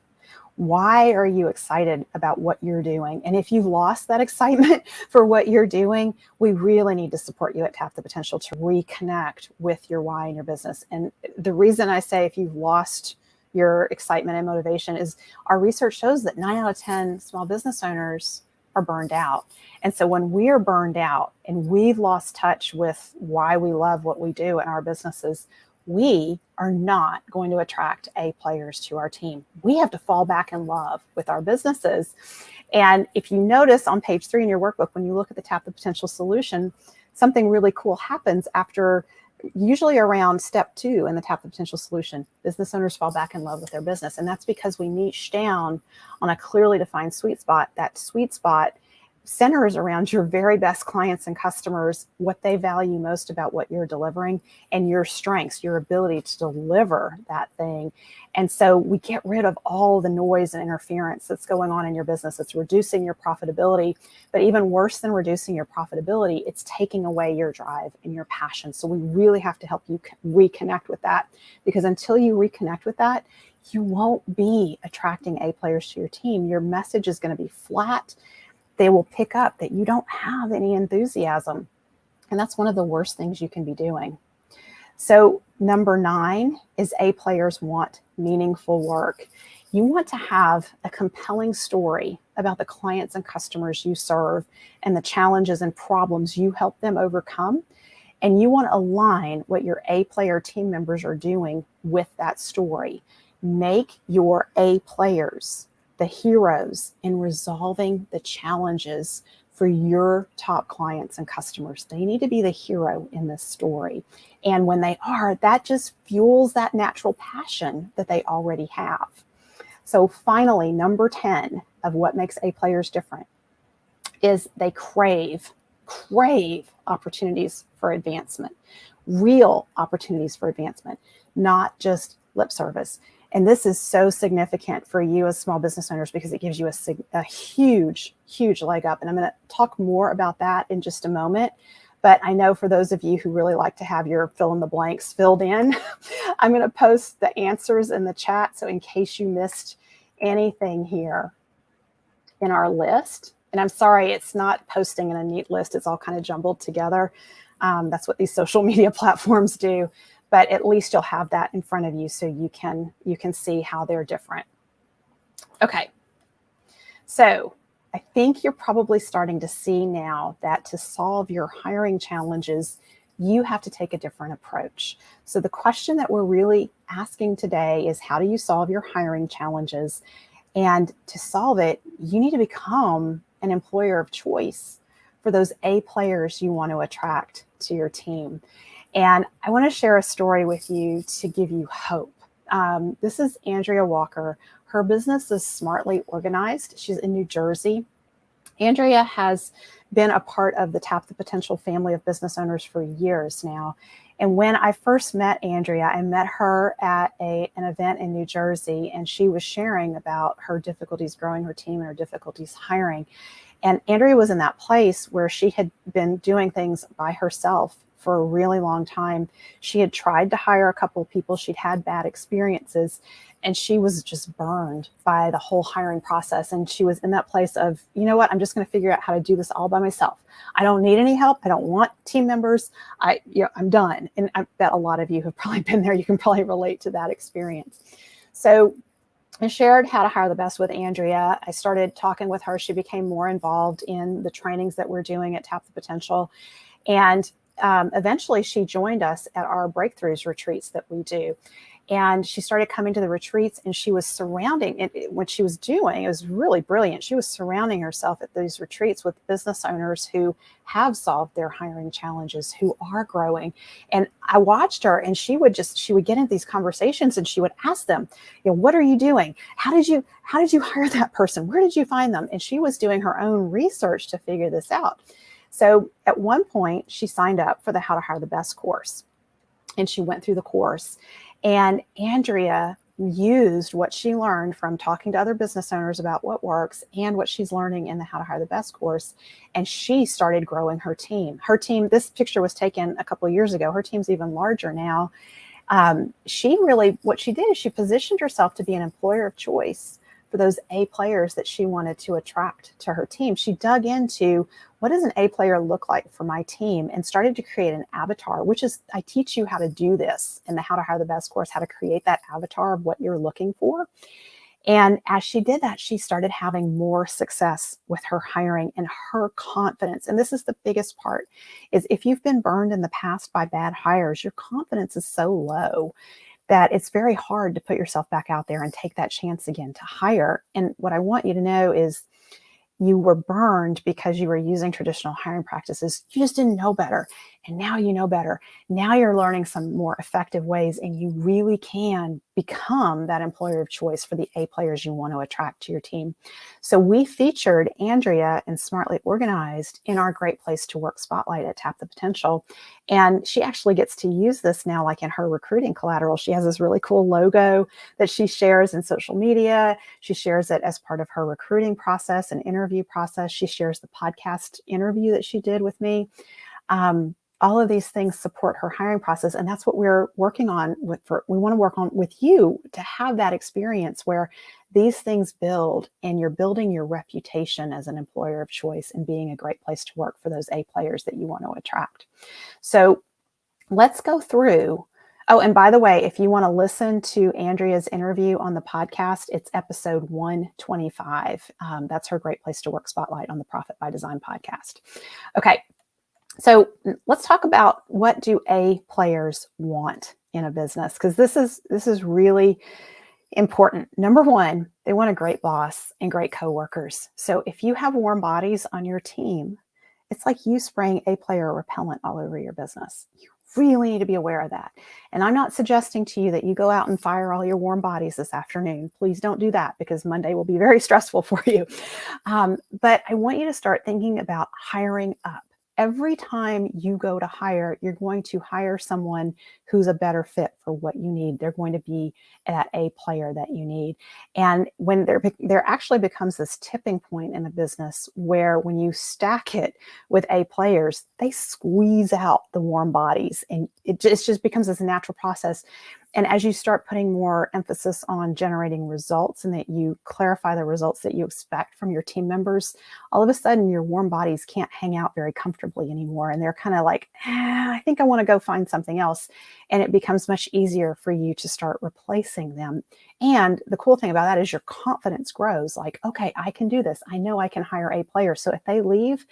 Why are you excited about what you're doing? And if you've lost that excitement for what you're doing, we really need to support you at Tap the Potential to reconnect with your why in your business. And the reason I say if you've lost your excitement and motivation is our research shows that 9 out of 10 small business owners are burned out. And so when we are burned out and we've lost touch with why we love what we do in our businesses, we are not going to attract A players to our team. We have to fall back in love with our businesses. And if you notice on page 3 in your workbook, when you look at the Tap the Potential solution, something really cool happens after, usually around step 2 in the Tap the Potential solution. Business owners fall back in love with their business. And that's because we niche down on a clearly defined sweet spot. That sweet spot centers around your very best clients and customers, what they value most about what you're delivering, and your strengths, your ability to deliver that thing. And so we get rid of all the noise and interference that's going on in your business. It's reducing your profitability, but even worse than reducing your profitability, it's taking away your drive and your passion. So we really have to help you reconnect with that, because until you reconnect with that, you won't be attracting A players to your team. Your message is going to be flat. They will pick up that you don't have any enthusiasm. And that's one of the worst things you can be doing. So number 9 is A players want meaningful work. You want to have a compelling story about the clients and customers you serve and the challenges and problems you help them overcome. And you want to align what your A player team members are doing with that story. Make your A players the heroes in resolving the challenges for your top clients and customers. They need to be the hero in this story. And when they are, that just fuels that natural passion that they already have. So finally, number 10 of what makes A players different is they crave opportunities for advancement, real opportunities for advancement, not just lip service. And this is so significant for you as small business owners because it gives you a huge leg up. And I'm going to talk more about that in just a moment. But I know for those of you who really like to have your fill in the blanks filled in, I'm going to post the answers in the chat. So in case you missed anything here in our list, and I'm sorry, it's not posting in a neat list. It's all kind of jumbled together. That's what these social media platforms do. But at least you'll have that in front of you so you can see how they're different. Okay, so I think you're probably starting to see now that to solve your hiring challenges, you have to take a different approach. So the question that we're really asking today is, how do you solve your hiring challenges? And to solve it, you need to become an employer of choice for those A players you want to attract to your team. And I want to share a story with you to give you hope. This is Andrea Walker. Her business is Smartly Organized. She's in New Jersey. Andrea has been a part of the Tap the Potential family of business owners for years now. And when I first met Andrea, I met her at an event in New Jersey, and she was sharing about her difficulties growing her team and her difficulties hiring. And Andrea was in that place where she had been doing things by herself for a really long time. She had tried to hire a couple of people. She'd had bad experiences, and she was just burned by the whole hiring process. And she was in that place of, you know what, I'm just going to figure out how to do this all by myself. I don't need any help. I don't want team members. I'm done. And I bet a lot of you have probably been there. You can probably relate to that experience. So I shared how to hire the best with Andrea. I started talking with her. She became more involved in the trainings that we're doing at Tap the Potential. And eventually she joined us at our breakthroughs retreats that we do. And she started coming to the retreats, and she was surrounding it. What she was doing, it was really brilliant. She was surrounding herself at these retreats with business owners who have solved their hiring challenges, who are growing. And I watched her, and she would get into these conversations, and she would ask them, what are you doing? How did you hire that person? Where did you find them? And she was doing her own research to figure this out. So at one point, she signed up for the How to Hire the Best course, and she went through the course. And Andrea used what she learned from talking to other business owners about what works and what she's learning in the How to Hire the Best course. And she started growing her team. Her team, this picture was taken a couple of years ago. Her team's even larger now. What she did is she positioned herself to be an employer of choice for those A players that she wanted to attract to her team. She dug into, what does an A player look like for my team, and started to create an avatar, which is, I teach you how to do this in the How to Hire the Best course, how to create that avatar of what you're looking for. And as she did that, she started having more success with her hiring and her confidence. And this is the biggest part, is if you've been burned in the past by bad hires, your confidence is so low that it's very hard to put yourself back out there and take that chance again to hire. And what I want you to know is, you were burned because you were using traditional hiring practices. You just didn't know better. And now you know better. Now you're learning some more effective ways, and you really can become that employer of choice for the A players you want to attract to your team. So we featured Andrea in Smartly Organized in our Great Place to Work spotlight at Tap the Potential. And she actually gets to use this now, like in her recruiting collateral. She has this really cool logo that she shares in social media. She shares it as part of her recruiting process and interview process. She shares the podcast interview that she did with me. All of these things support her hiring process. And that's what we're working on we want to work on with you, to have that experience where these things build, and you're building your reputation as an employer of choice and being a great place to work for those A players that you want to attract. So let's go through. Oh, and by the way, if you want to listen to Andrea's interview on the podcast, it's episode 125. That's her Great Place to Work spotlight on the Profit by Design podcast. Okay. So let's talk about, what do A players want in a business? Because this is really important. Number one, they want a great boss and great coworkers. So if you have warm bodies on your team, it's like you spraying A player repellent all over your business. You really need to be aware of that. And I'm not suggesting to you that you go out and fire all your warm bodies this afternoon. Please don't do that, because Monday will be very stressful for you. But I want you to start thinking about hiring up. Every time you go to hire, you're going to hire someone who's a better fit for what you need. They're going to be that A player that you need. And when there actually becomes this tipping point in a business where, when you stack it with A players, they squeeze out the warm bodies, and it just becomes this natural process. And as you start putting more emphasis on generating results, and that you clarify the results that you expect from your team members, all of a sudden your warm bodies can't hang out very comfortably anymore. And they're kind of like, I think I want to go find something else. And it becomes much easier for you to start replacing them. And the cool thing about that is your confidence grows. Like, okay, I can do this. I know I can hire A players. So if they leave,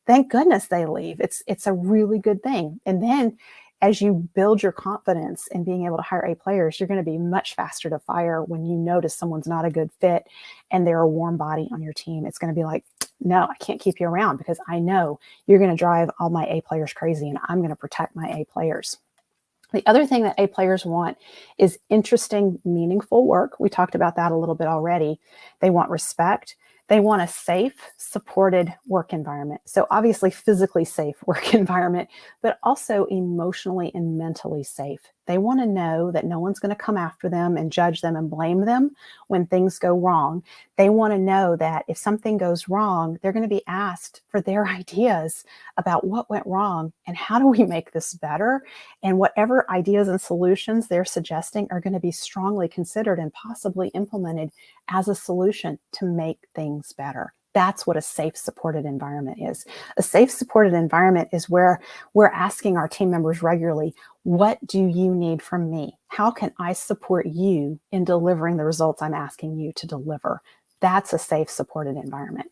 thank goodness they leave. It's a really good thing. And then as you build your confidence in being able to hire A players, you're going to be much faster to fire when you notice someone's not a good fit and they're a warm body on your team. It's going to be like, no, I can't keep you around because I know you're going to drive all my A players crazy and I'm going to protect my A players. The other thing that A players want is interesting, meaningful work. We talked about that a little bit already. They want respect. They want a safe, supported work environment. So obviously physically safe work environment, but also emotionally and mentally safe. They want to know that no one's going to come after them and judge them and blame them when things go wrong. They want to know that if something goes wrong, they're going to be asked for their ideas about what went wrong and how do we make this better. And whatever ideas and solutions they're suggesting are going to be strongly considered and possibly implemented as a solution to make things better. That's what a safe, supported environment is. A safe, supported environment is where we're asking our team members regularly, what do you need from me? How can I support you in delivering the results I'm asking you to deliver? That's a safe, supported environment.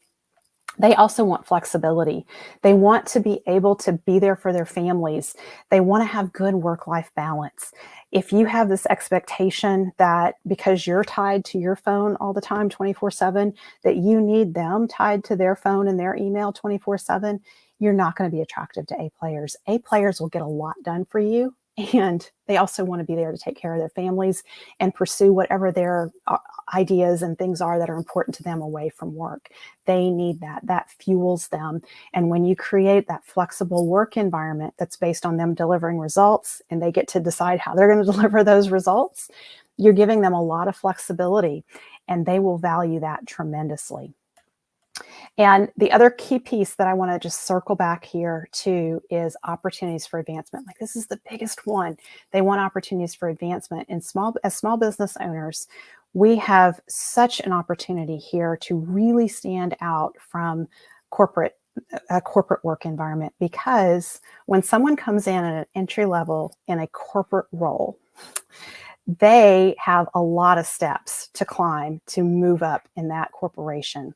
They also want flexibility. They want to be able to be there for their families. They want to have good work-life balance. If you have this expectation that because you're tied to your phone all the time, 24/7, that you need them tied to their phone and their email 24/7, you're not going to be attractive to A players. A players will get a lot done for you, and they also want to be there to take care of their families and pursue whatever their ideas and things are that are important to them away from work. They need that. That fuels them. And when you create that flexible work environment that's based on them delivering results and they get to decide how they're going to deliver those results, you're giving them a lot of flexibility and they will value that tremendously. And the other key piece that I want to just circle back here to is opportunities for advancement. Like this is the biggest one. They want opportunities for advancement. And as small business owners, we have such an opportunity here to really stand out from a corporate work environment, because when someone comes in at an entry level in a corporate role, they have a lot of steps to climb to move up in that corporation.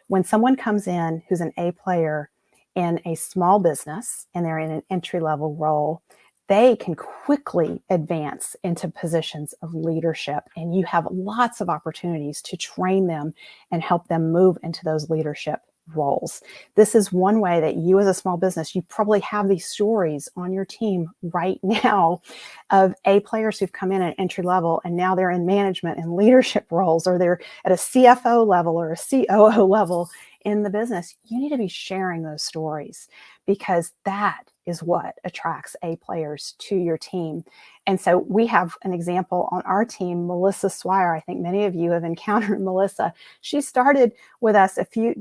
When someone comes in who's an A player in a small business and they're in an entry-level role, they can quickly advance into positions of leadership. And you have lots of opportunities to train them and help them move into those leadership roles. This is one way that you as a small business, you probably have these stories on your team right now of A players who've come in at entry level and now they're in management and leadership roles, or they're at a CFO level or a COO level in the business. You need to be sharing those stories because that is what attracts A players to your team. And so we have an example on our team, Melissa Swire. I think many of you have encountered Melissa. She started with us I think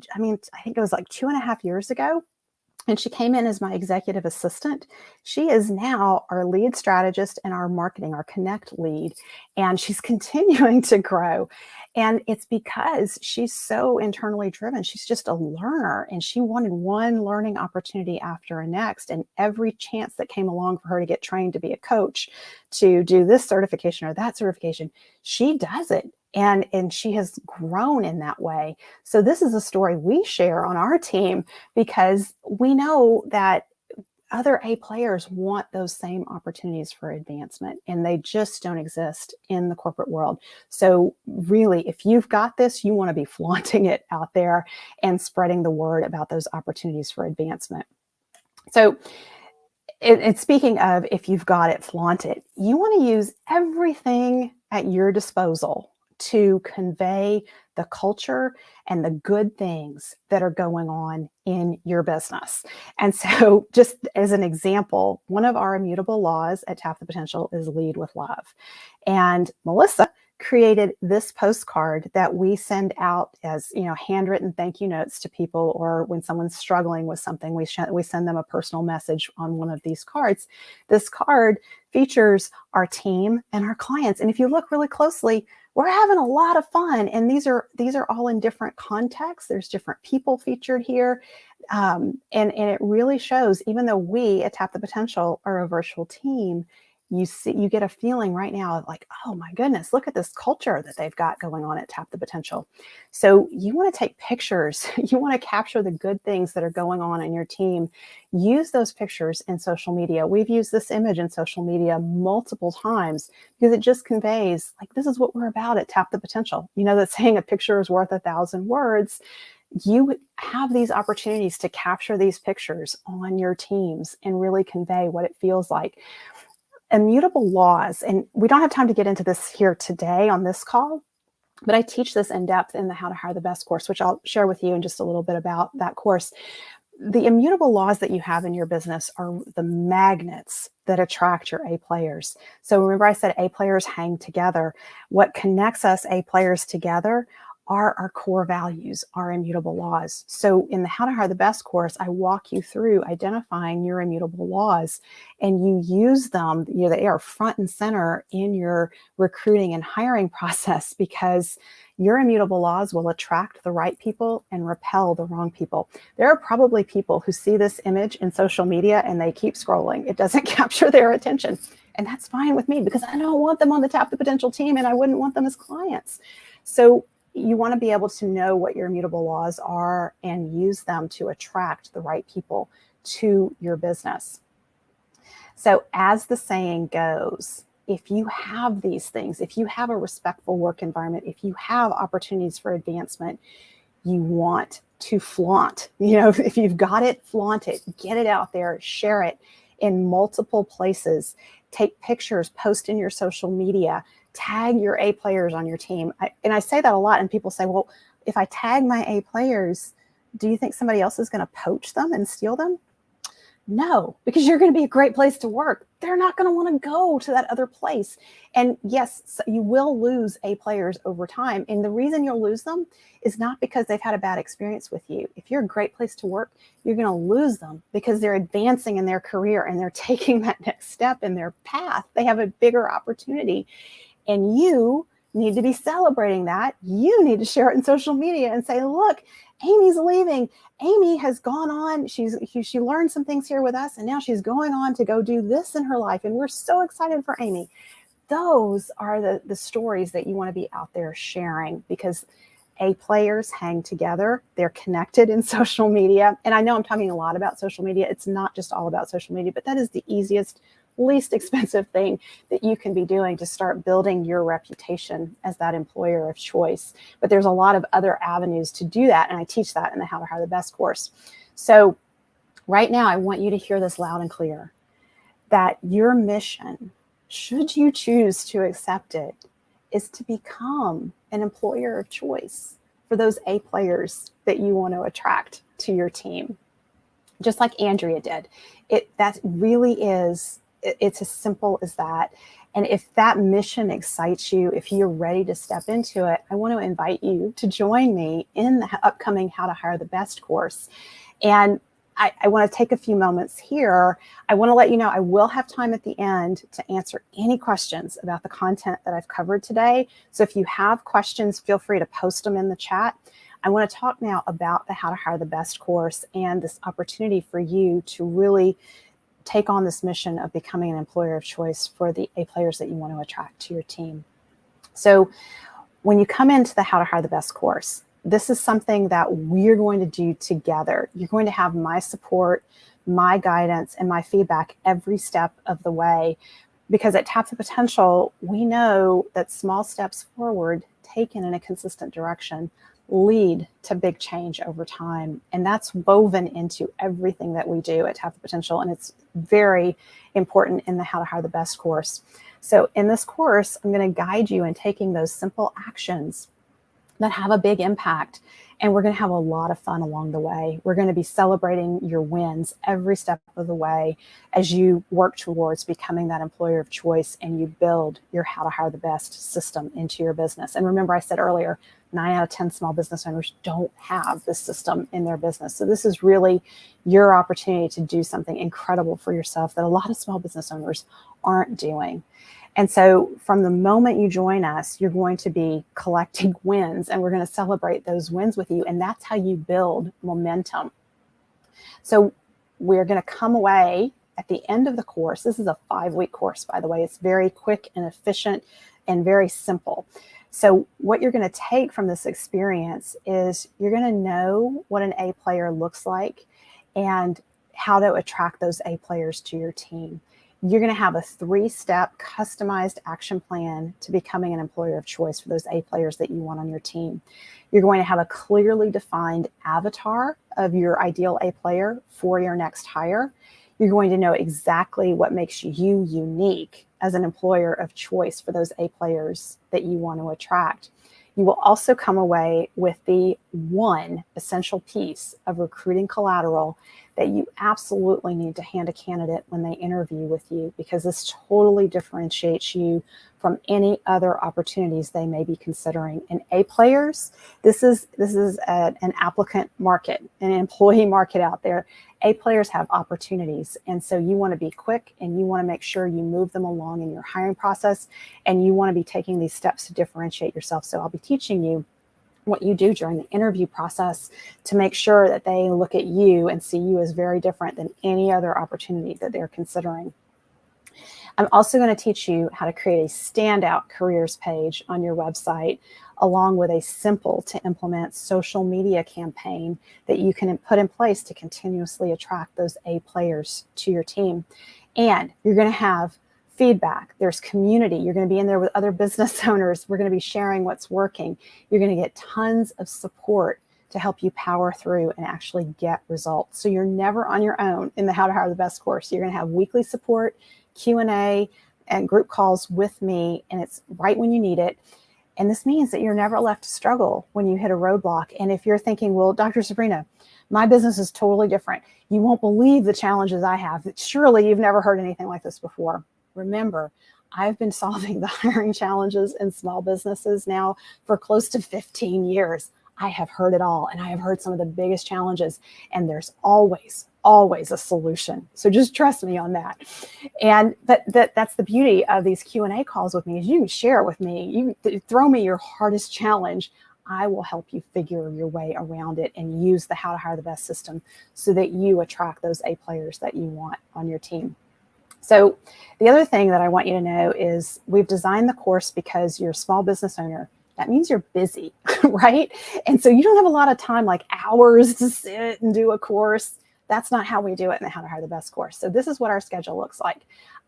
it was like 2.5 years ago. And she came in as my executive assistant. She is now our lead strategist and our marketing, our connect lead. And she's continuing to grow. And it's because she's so internally driven. She's just a learner and she wanted one learning opportunity after a next. And every chance that came along for her to get trained to be a coach, to do this certification or that certification, she does it. And she has grown in that way. So this is a story we share on our team because we know that other A players want those same opportunities for advancement, and they just don't exist in the corporate world. So really, if you've got this, you want to be flaunting it out there and spreading the word about those opportunities for advancement. So and speaking of, if you've got it, flaunt it. You want to use everything at your disposal to convey the culture and the good things that are going on in your business. And so just as an example, one of our immutable laws at Tap the Potential is lead with love. And Melissa created this postcard that we send out as, handwritten thank you notes to people, or when someone's struggling with something, we send them a personal message on one of these cards. This card features our team and our clients. And if you look really closely, we're having a lot of fun. And these are all in different contexts. There's different people featured here. And it really shows, even though we at Tap the Potential are a virtual team, you get a feeling right now of like, oh my goodness, look at this culture that they've got going on at Tap the Potential. So you want to take pictures. You want to capture the good things that are going on in your team. Use those pictures in social media. We've used this image in social media multiple times because it just conveys like, this is what we're about at Tap the Potential. You know, that saying, a picture is worth 1,000 words. You have these opportunities to capture these pictures on your teams and really convey what it feels like. Immutable laws, and we don't have time to get into this here today on this call, but I teach this in depth in the How to Hire the Best course, which I'll share with you in just a little bit about that course. The immutable laws that you have in your business are the magnets that attract your A players. So remember I said A players hang together. What connects us A players together are our core values, our immutable laws. So in the How to Hire the Best course, I walk you through identifying your immutable laws, and you use them, they are front and center in your recruiting and hiring process, because your immutable laws will attract the right people and repel the wrong people. There are probably people who see this image in social media and they keep scrolling. It doesn't capture their attention. And that's fine with me, because I don't want them on the Tap the Potential team, and I wouldn't want them as clients. So you want to be able to know what your immutable laws are and use them to attract the right people to your business. So as the saying goes, if you have these things, if you have a respectful work environment, if you have opportunities for advancement, you want to flaunt. If you've got it, flaunt it, get it out there, share it in multiple places, take pictures, post in your social media, tag your A players on your team. I say that a lot, and people say, well, if I tag my A players, do you think somebody else is going to poach them and steal them? No, because you're going to be a great place to work. They're not going to want to go to that other place. And yes, you will lose A players over time. And the reason you'll lose them is not because they've had a bad experience with you. If you're a great place to work, you're going to lose them because they're advancing in their career and they're taking that next step in their path. They have a bigger opportunity. And you need to be celebrating that. You need to share it in social media and say, look, Amy's leaving. Amy has gone on. She learned some things here with us, and now she's going on to go do this in her life. And we're so excited for Amy. Those are the stories that you want to be out there sharing, because A players hang together. They're connected in social media. And I know I'm talking a lot about social media. It's not just all about social media, but that is the easiest, least expensive thing that you can be doing to start building your reputation as that employer of choice. But there's a lot of other avenues to do that, and I teach that in the How to Hire the Best course. So right now, I want you to hear this loud and clear, that your mission, should you choose to accept it, is to become an employer of choice for those A players that you want to attract to your team. Just like Andrea did. That really is, it's as simple as that. And if that mission excites you, if you're ready to step into it, I want to invite you to join me in the upcoming How to Hire the Best course. And I want to take a few moments here. I want to let you know I will have time at the end to answer any questions about the content that I've covered today. So if you have questions, feel free to post them in the chat. I want to talk now about the How to Hire the Best course and this opportunity for you to really take on this mission of becoming an employer of choice for the A players that you want to attract to your team. So when you come into the How to Hire the Best course, this is something that we're going to do together. You're going to have my support, my guidance, and my feedback every step of the way. Because at Tap the Potential, we know that small steps forward taken in a consistent direction lead to big change over time. And that's woven into everything that we do at Tap the Potential. And it's very important in the How to Hire the Best course. So in this course, I'm going to guide you in taking those simple actions that have a big impact. And we're going to have a lot of fun along the way. We're going to be celebrating your wins every step of the way as you work towards becoming that employer of choice and you build your How to Hire the Best system into your business. And remember, I said earlier, 9 out of 10 small business owners don't have this system in their business. So this is really your opportunity to do something incredible for yourself that a lot of small business owners aren't doing. And so from the moment you join us, you're going to be collecting wins, and we're going to celebrate those wins with you. And that's how you build momentum. So we're going to come away at the end of the course, this is a 5-week course, by the way, it's very quick and efficient and very simple. So what you're going to take from this experience is you're going to know what an A player looks like and how to attract those A players to your team. You're going to have a 3-step customized action plan to becoming an employer of choice for those A players that you want on your team. You're going to have a clearly defined avatar of your ideal A player for your next hire. You're going to know exactly what makes you unique as an employer of choice for those A players that you want to attract. You will also come away with the one essential piece of recruiting collateral that you absolutely need to hand a candidate when they interview with you, because this totally differentiates you from any other opportunities they may be considering. And A players, this is an applicant market, an employee market out there. A players have opportunities. And so you want to be quick and you want to make sure you move them along in your hiring process, and you want to be taking these steps to differentiate yourself. So I'll be teaching you what you do during the interview process to make sure that they look at you and see you as very different than any other opportunity that they're considering. I'm also going to teach you how to create a standout careers page on your website, along with a simple to implement social media campaign that you can put in place to continuously attract those A players to your team. And you're going to have feedback. There's community. You're going to be in there with other business owners. We're going to be sharing what's working. You're going to get tons of support to help you power through and actually get results. So you're never on your own in the How to Hire the Best course. You're going to have weekly support, Q&A, and group calls with me, and it's right when you need it. And this means that you're never left to struggle when you hit a roadblock. And if you're thinking, well, Dr. Sabrina, my business is totally different. You won't believe the challenges I have. Surely you've never heard anything like this before. Remember, I've been solving the hiring challenges in small businesses now for close to 15 years. I have heard it all, and I have heard some of the biggest challenges, and there's always a solution. So just trust me on that. And that's the beauty of these Q&A calls with me, is you can share with me, you throw me your hardest challenge. I will help you figure your way around it and use the How to Hire the Best system so that you attract those A players that you want on your team. So the other thing that I want you to know is we've designed the course because you're a small business owner. That means you're busy, right? And so you don't have a lot of time, like hours to sit and do a course. That's not how we do it in the How to Hire the Best course. So this is what our schedule looks like.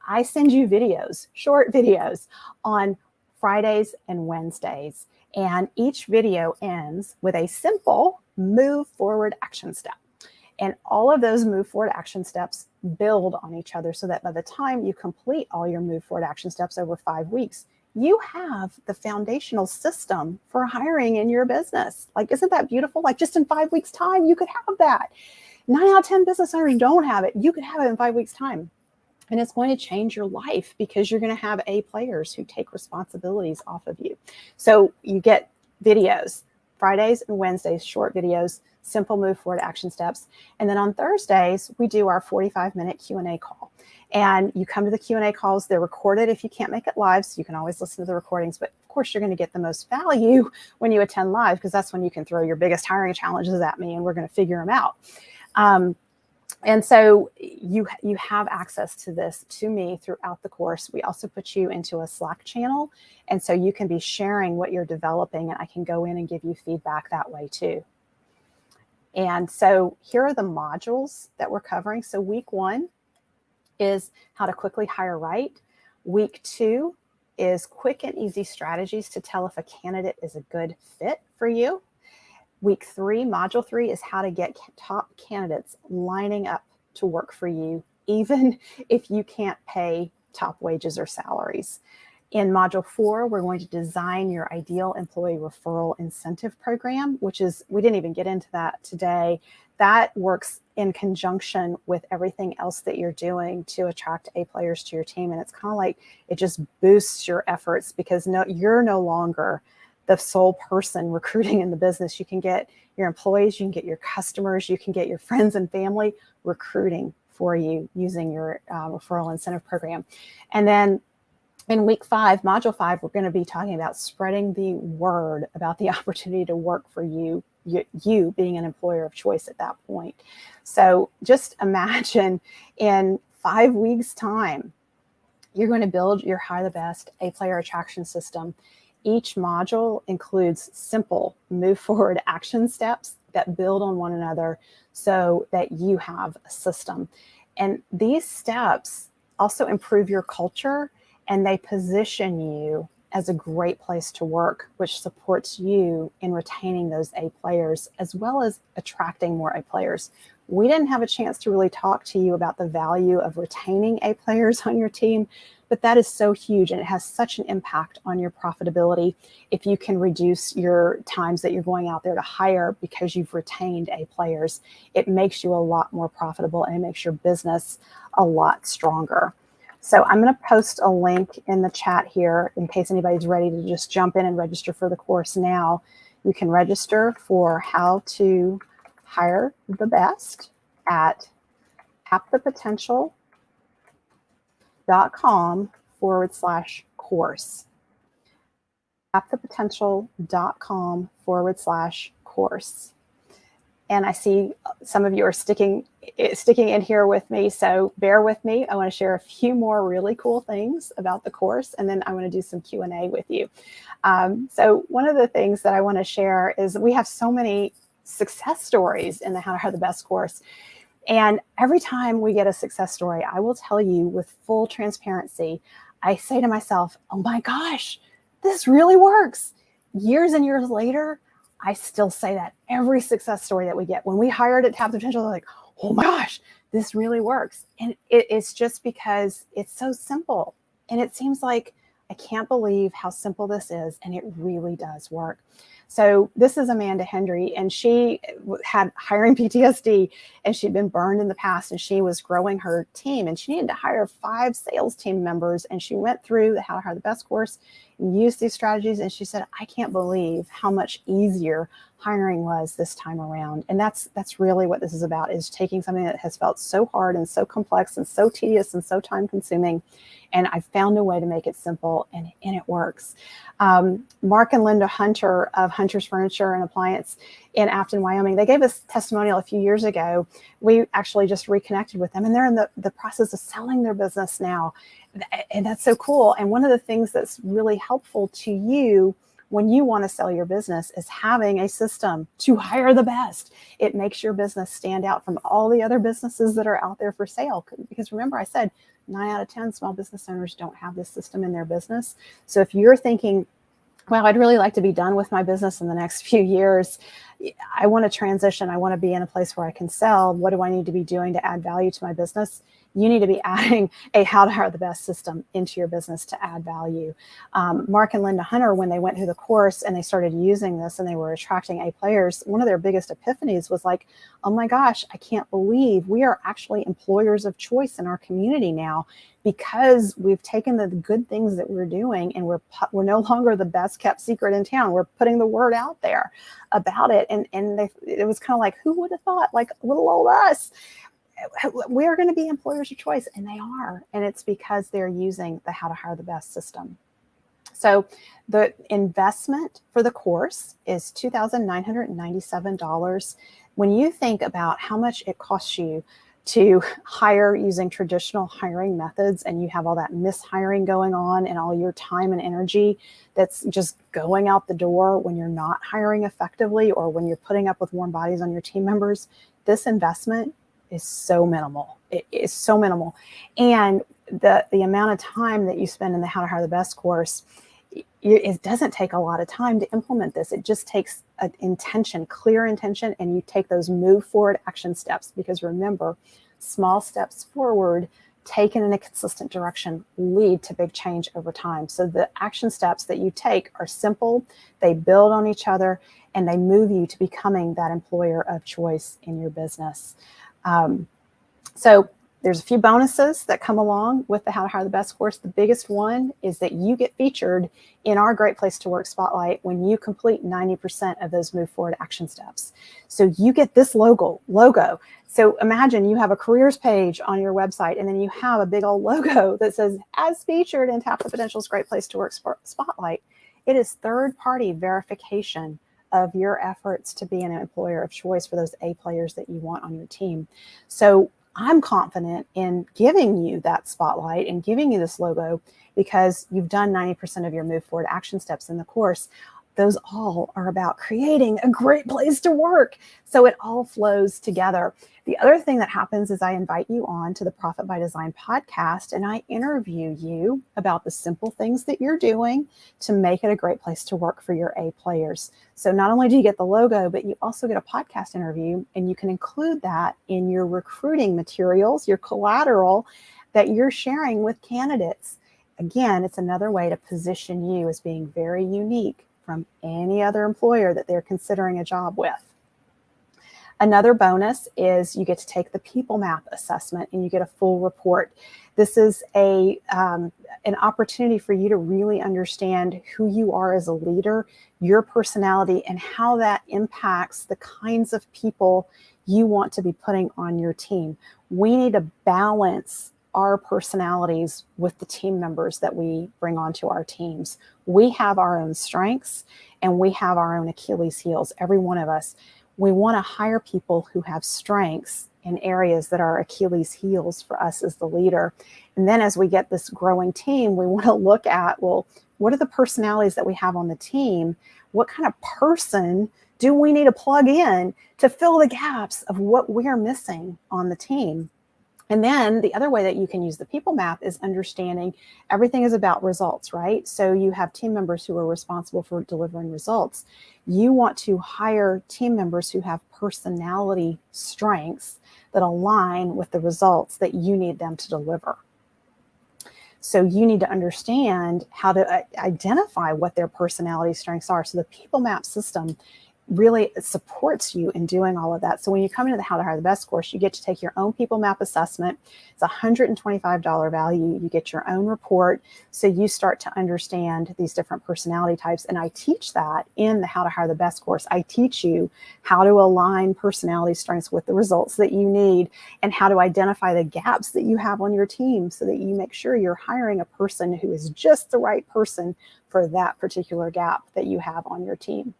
I send you videos, short videos on Fridays and Wednesdays. And each video ends with a simple move forward action step. And all of those move forward action steps build on each other so that by the time you complete all your move forward action steps over 5 weeks, you have the foundational system for hiring in your business. Like, isn't that beautiful? Like, just in 5 weeks' time, you could have that. 9 out of 10 business owners don't have it. You could have it in 5 weeks' time. And it's going to change your life because you're going to have A players who take responsibilities off of you. So you get videos, Fridays and Wednesdays, short videos, simple move forward action steps. And then on Thursdays, we do our 45-minute Q&A call. And you come to the Q&A calls. They're recorded if you can't make it live, so you can always listen to the recordings. But of course, you're going to get the most value when you attend live, because that's when you can throw your biggest hiring challenges at me and we're going to figure them out. And so you have access to this, to me, throughout the course. We also put you into a Slack channel. And so you can be sharing what you're developing, and I can go in and give you feedback that way too. And so here are the modules that we're covering. So week 1 is how to quickly hire right. Week 2 is quick and easy strategies to tell if a candidate is a good fit for you. Week 3, module 3, is how to get top candidates lining up to work for you, even if you can't pay top wages or salaries. In module 4, we're going to design your ideal employee referral incentive program, which is, we didn't even get into that today. That works in conjunction with everything else that you're doing to attract A players to your team. And it's kind of like, it just boosts your efforts because you're no longer the sole person recruiting in the business. You can get your employees, you can get your customers, you can get your friends and family recruiting for you using your referral incentive program. And then in week 5, module 5, we're going to be talking about spreading the word about the opportunity to work for you being an employer of choice at that point. So just imagine in 5 weeks' time, you're going to build your Hire the Best A-player attraction system. Each module includes simple move forward action steps that build on one another so that you have a system. And these steps also improve your culture, and they position you as a great place to work, which supports you in retaining those A players as well as attracting more A players. We didn't have a chance to really talk to you about the value of retaining A players on your team, but that is so huge, and it has such an impact on your profitability if you can reduce your times that you're going out there to hire because you've retained A players. It makes you a lot more profitable, and it makes your business a lot stronger. So I'm going to post a link in the chat here in case anybody's ready to just jump in and register for the course now. You can register for how to hire the best at tapthepotential.com/course. tapthepotential.com/course. And I see some of you are sticking in here with me, so bear with me. I want to share a few more really cool things about the course, and then I want to do some Q&A with you. So one of the things that I want to share is we have so many success stories in the How to Hire the Best course. And every time we get a success story, I will tell you with full transparency, I say to myself, oh my gosh, this really works. Years and years later, I still say that every success story that we get. When we hired at Tap the Potential, they're like, oh my gosh, this really works. And it's just because it's so simple. And it seems like I can't believe how simple this is. And it really does work. So this is Amanda Hendry, and she had hiring PTSD, and she'd been burned in the past, and she was growing her team, and she needed to hire 5 sales team members. And she went through the How to Hire the Best course and used these strategies. And she said, I can't believe how much easier hiring was this time around. And that's really what this is about, is taking something that has felt so hard and so complex and so tedious and so time consuming. And I found a way to make it simple, and it works. Mark and Linda Hunter of Hunter's Furniture and Appliance in Afton, Wyoming, they gave us testimonial a few years ago. We actually just reconnected with them, and they're in the process of selling their business now. And that's so cool. And one of the things that's really helpful to you when you want to sell your business is having a system to hire the best. It makes your business stand out from all the other businesses that are out there for sale. Because remember, I said 9 out of 10 small business owners don't have this system in their business. So if you're thinking, well, I'd really like to be done with my business in the next few years, I want to transition, I want to be in a place where I can sell, what do I need to be doing to add value to my business? You need to be adding a How to Hire the Best system into your business to add value. Mark and Linda Hunter, when they went through the course and they started using this and they were attracting A players, one of their biggest epiphanies was like, oh my gosh, I can't believe we are actually employers of choice in our community now, because we've taken the good things that we're doing and we're no longer the best kept secret in town. We're putting the word out there about it. And it was kind of like, who would have thought, like little old us, we are going to be employers of choice, and they are. And it's because they're using the How to Hire the Best system. So the investment for the course is $2,997. When you think about how much it costs you to hire using traditional hiring methods, and you have all that mishiring going on and all your time and energy that's just going out the door when you're not hiring effectively, or when you're putting up with warm bodies on your team members, this investment is so minimal. It is so minimal. And the amount of time that you spend in the How to Hire the Best course, it doesn't take a lot of time to implement this. It just takes an intention, clear intention, and you take those move forward action steps. Because remember, small steps forward taken in a consistent direction lead to big change over time. So the action steps that you take are simple, they build on each other, and they move you to becoming that employer of choice in your business. So there's a few bonuses that come along with the How to Hire the Best course. The biggest one is that you get featured in our Great Place to Work Spotlight when you complete 90% of those move forward action steps. So you get this logo. So imagine you have a careers page on your website, and then you have a big old logo that says, as featured in Tap the Potential's Great Place to Work Spotlight. It is third-party verification of your efforts to be an employer of choice for those A players that you want on your team. So I'm confident in giving you that spotlight and giving you this logo because you've done 90% of your move forward action steps in the course. Those all are about creating a great place to work. So it all flows together. The other thing that happens is I invite you on to the Profit by Design podcast, and I interview you about the simple things that you're doing to make it a great place to work for your A players. So not only do you get the logo, but you also get a podcast interview, and you can include that in your recruiting materials, your collateral that you're sharing with candidates. Again, it's another way to position you as being very unique from any other employer that they're considering a job with. Another bonus is you get to take the People Map assessment and you get a full report. This is an opportunity for you to really understand who you are as a leader, your personality, and how that impacts the kinds of people you want to be putting on your team. We need to balance our personalities with the team members that we bring onto our teams. We have our own strengths and we have our own Achilles heels, every one of us. We want to hire people who have strengths in areas that are Achilles heels for us as the leader. And then as we get this growing team, we want to look at, well, what are the personalities that we have on the team? What kind of person do we need to plug in to fill the gaps of what we're missing on the team? And then the other way that you can use the People Map is understanding everything is about results, right? So you have team members who are responsible for delivering results. You want to hire team members who have personality strengths that align with the results that you need them to deliver. So you need to understand how to identify what their personality strengths are. So the People Map system really supports you in doing all of that. So when you come into the How to Hire the Best course, you get to take your own People Map assessment. It's $125 value. You get your own report. So you start to understand these different personality types. And I teach that in the How to Hire the Best course. I teach you how to align personality strengths with the results that you need and how to identify the gaps that you have on your team so that you make sure you're hiring a person who is just the right person for that particular gap that you have on your team.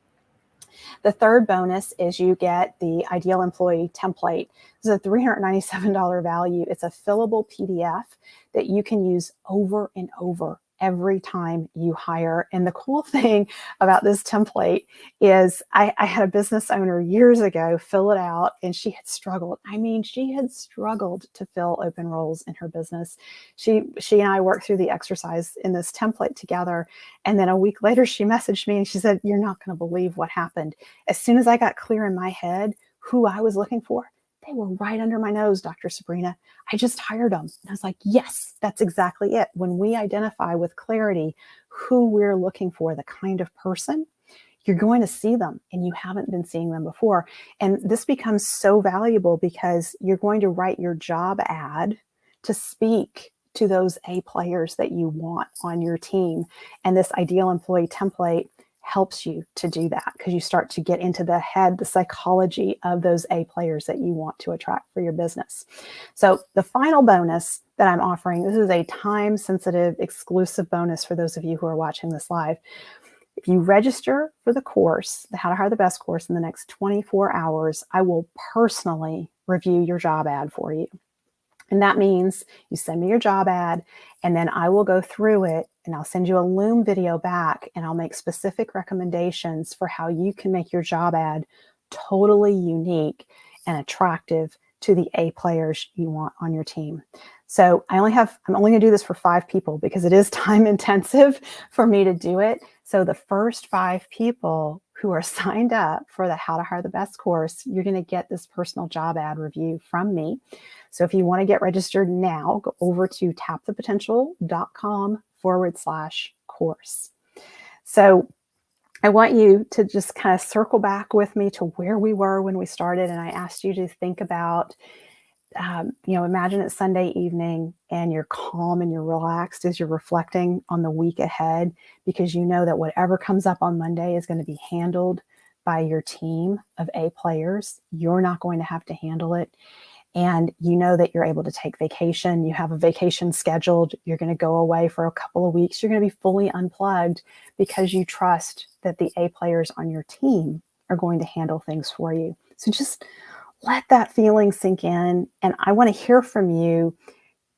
The third bonus is you get the Ideal Employee Template. This is a $397 value. It's a fillable PDF that you can use over and over every time you hire. And the cool thing about this template is I had a business owner years ago fill it out, and she had struggled. I mean, she had struggled to fill open roles in her business. She and I worked through the exercise in this template together. And then a week later, she messaged me and she said, "You're not going to believe what happened. As soon as I got clear in my head who I was looking for, they were right under my nose, Dr. Sabrina. I just hired them." And I was like, yes, that's exactly it. When we identify with clarity who we're looking for, the kind of person, you're going to see them and you haven't been seeing them before. And this becomes so valuable because you're going to write your job ad to speak to those A players that you want on your team. And this Ideal Employee Template helps you to do that because you start to get into the head, the psychology of those A players that you want to attract for your business. So the final bonus that I'm offering, this is a time-sensitive exclusive bonus for those of you who are watching this live. If you register for the course, the How to Hire the Best course, in the next 24 hours, I will personally review your job ad for you. And that means you send me your job ad, and then I will go through it and I'll send you a Loom video back, and I'll make specific recommendations for how you can make your job ad totally unique and attractive to the A players you want on your team. So I'm only going to do this for 5 people because it is time intensive for me to do it. So the first 5 people who are signed up for the How to Hire the Best course, you're going to get this personal job ad review from me. So if you want to get registered now, go over to tapthepotential.com/course. So I want you to just kind of circle back with me to where we were when we started. And I asked you to think about, imagine it's Sunday evening and you're calm and you're relaxed as you're reflecting on the week ahead, because you know that whatever comes up on Monday is going to be handled by your team of A players. You're not going to have to handle it. And you know that you're able to take vacation. You have a vacation scheduled. You're going to go away for a couple of weeks. You're going to be fully unplugged because you trust that the A players on your team are going to handle things for you. So just let that feeling sink in. And I want to hear from you.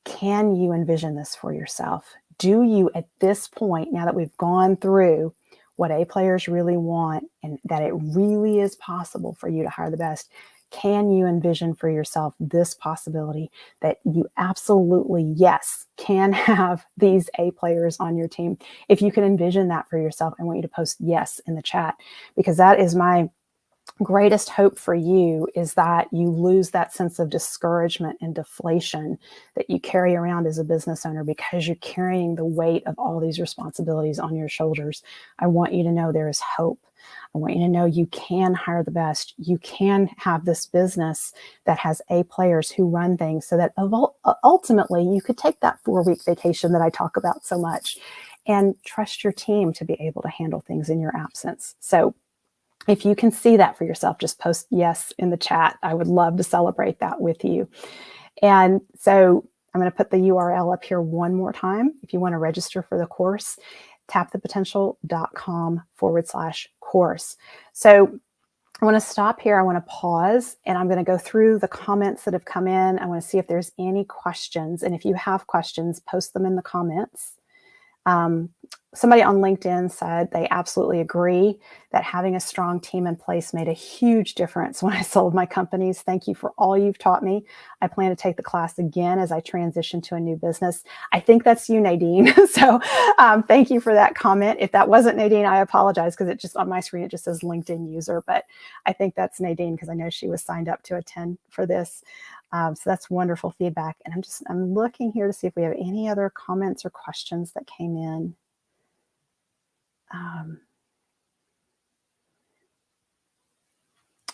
Can you envision this for yourself? Do you, at this point, now that we've gone through what A players really want and that it really is possible for you to hire the best, can you envision for yourself this possibility that you absolutely, yes, can have these A players on your team? If you can envision that for yourself, I want you to post yes in the chat, because that is my greatest hope for you, is that you lose that sense of discouragement and deflation that you carry around as a business owner because you're carrying the weight of all these responsibilities on your shoulders. I want you to know there is hope. I want you to know you can hire the best. You can have this business that has A players who run things so that ultimately you could take that 4-week vacation that I talk about so much and trust your team to be able to handle things in your absence. So if you can see that for yourself, just post yes in the chat. I would love to celebrate that with you. And so I'm going to put the URL up here one more time. If you want to register for the course, tapthepotential.com/course. So I want to stop here. I want to pause, and I'm going to go through the comments that have come in. I want to see if there's any questions. And if you have questions, post them in the comments. Somebody on LinkedIn said they absolutely agree that having a strong team in place made a huge difference when I sold my companies. Thank you for all you've taught me. I plan to take the class again as I transition to a new business. I think that's you, Nadine. So thank you for that comment. If that wasn't Nadine, I apologize, because it just on my screen, it just says LinkedIn user, but I think that's Nadine because I know she was signed up to attend for this. So that's wonderful feedback. And I'm looking here to see if we have any other comments or questions that came in.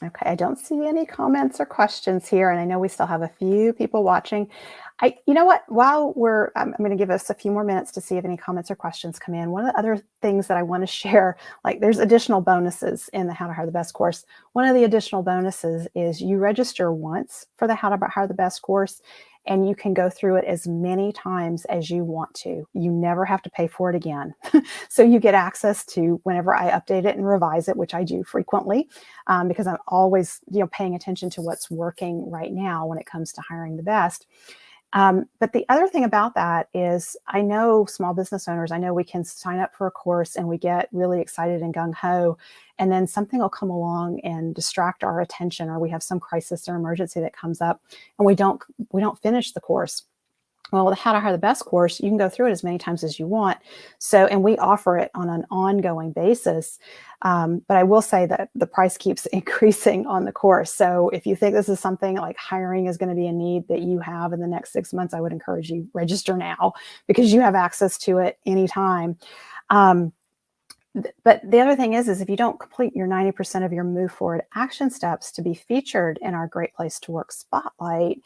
Okay, I don't see any comments or questions here, and I know we still have a few people watching. You know what? While I'm going to give us a few more minutes to see if any comments or questions come in. One of the other things that I want to share, like there's additional bonuses in the How to Hire the Best course. One of the additional bonuses is you register once for the How to Hire the Best course, and you can go through it as many times as you want to. You never have to pay for it again. So you get access to whenever I update it and revise it, which I do frequently, because I'm always, paying attention to what's working right now when it comes to hiring the best. But the other thing about that is I know small business owners, I know we can sign up for a course and we get really excited and gung-ho, and then something will come along and distract our attention, or we have some crisis or emergency that comes up and we don't finish the course. Well, with the How to Hire the Best course, you can go through it as many times as you want. So, and we offer it on an ongoing basis. But I will say that the price keeps increasing on the course. So if you think this is something like hiring is going to be a need that you have in the next 6 months, I would encourage you register now, because you have access to it anytime. But the other thing is if you don't complete your 90% of your move forward action steps to be featured in our Great Place to Work Spotlight,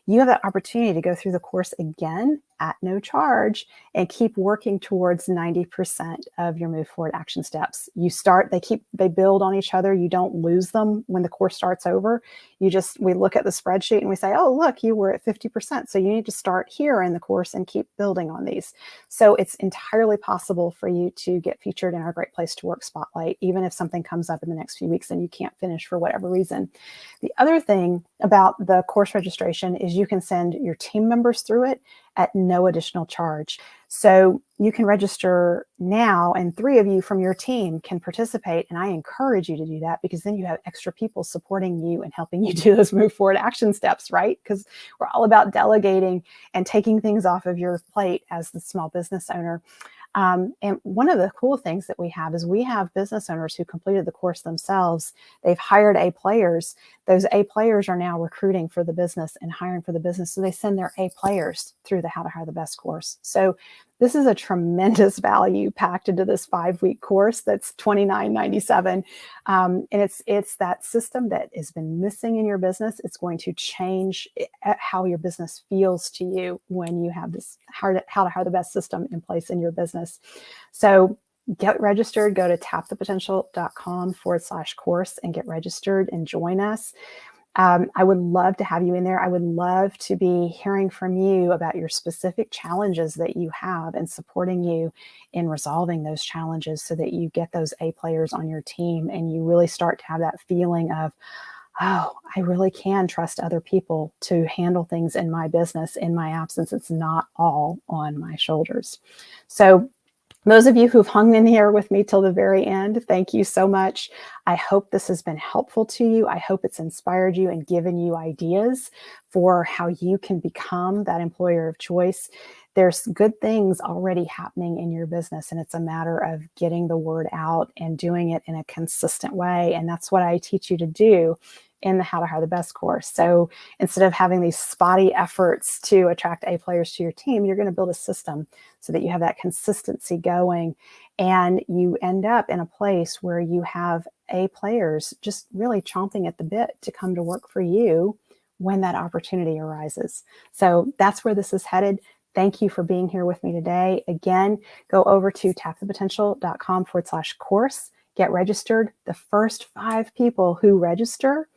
you have that opportunity to go through the course again at no charge and keep working towards 90% of your move forward action steps. They build on each other. You don't lose them when the course starts over. We look at the spreadsheet and we say, oh, look, you were at 50%. So you need to start here in the course and keep building on these. So it's entirely possible for you to get featured in our Great Place to Work Spotlight, even if something comes up in the next few weeks and you can't finish for whatever reason. The other thing about the course registration is you can send your team members through it at no additional charge. So you can register now, and 3 of you from your team can participate. And I encourage you to do that, because then you have extra people supporting you and helping you do those move forward action steps, right? Because we're all about delegating and taking things off of your plate as the small business owner. And one of the cool things that we have is we have business owners who completed the course themselves. They've hired A players. Those A players are now recruiting for the business and hiring for the business. So they send their A players through the How to Hire the Best course. So this is a tremendous value packed into this 5-week course that's $29.97. And it's that system that has been missing in your business. It's going to change how your business feels to you when you have this How to Hire the Best system in place in your business. So get registered. Go to tapthepotential.com/course and get registered and join us. I would love to have you in there. I would love to be hearing from you about your specific challenges that you have and supporting you in resolving those challenges so that you get those A players on your team and you really start to have that feeling of, oh, I really can trust other people to handle things in my business in my absence. It's not all on my shoulders. So those of you who've hung in here with me till the very end, thank you so much. I hope this has been helpful to you. I hope it's inspired you and given you ideas for how you can become that employer of choice. There's good things already happening in your business, and it's a matter of getting the word out and doing it in a consistent way. And that's what I teach you to do in the How to Hire the Best course. So instead of having these spotty efforts to attract A players to your team, you're going to build a system so that you have that consistency going, and you end up in a place where you have A players just really chomping at the bit to come to work for you when that opportunity arises. So that's where this is headed. Thank you for being here with me today. Again, go over to tapthepotential.com/course, get registered. The first 5 people who register,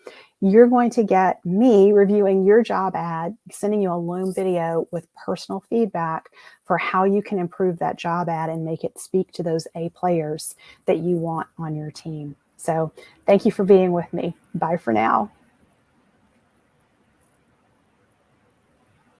you're going to get me reviewing your job ad, sending you a Loom video with personal feedback for how you can improve that job ad and make it speak to those A players that you want on your team. So thank you for being with me. Bye for now.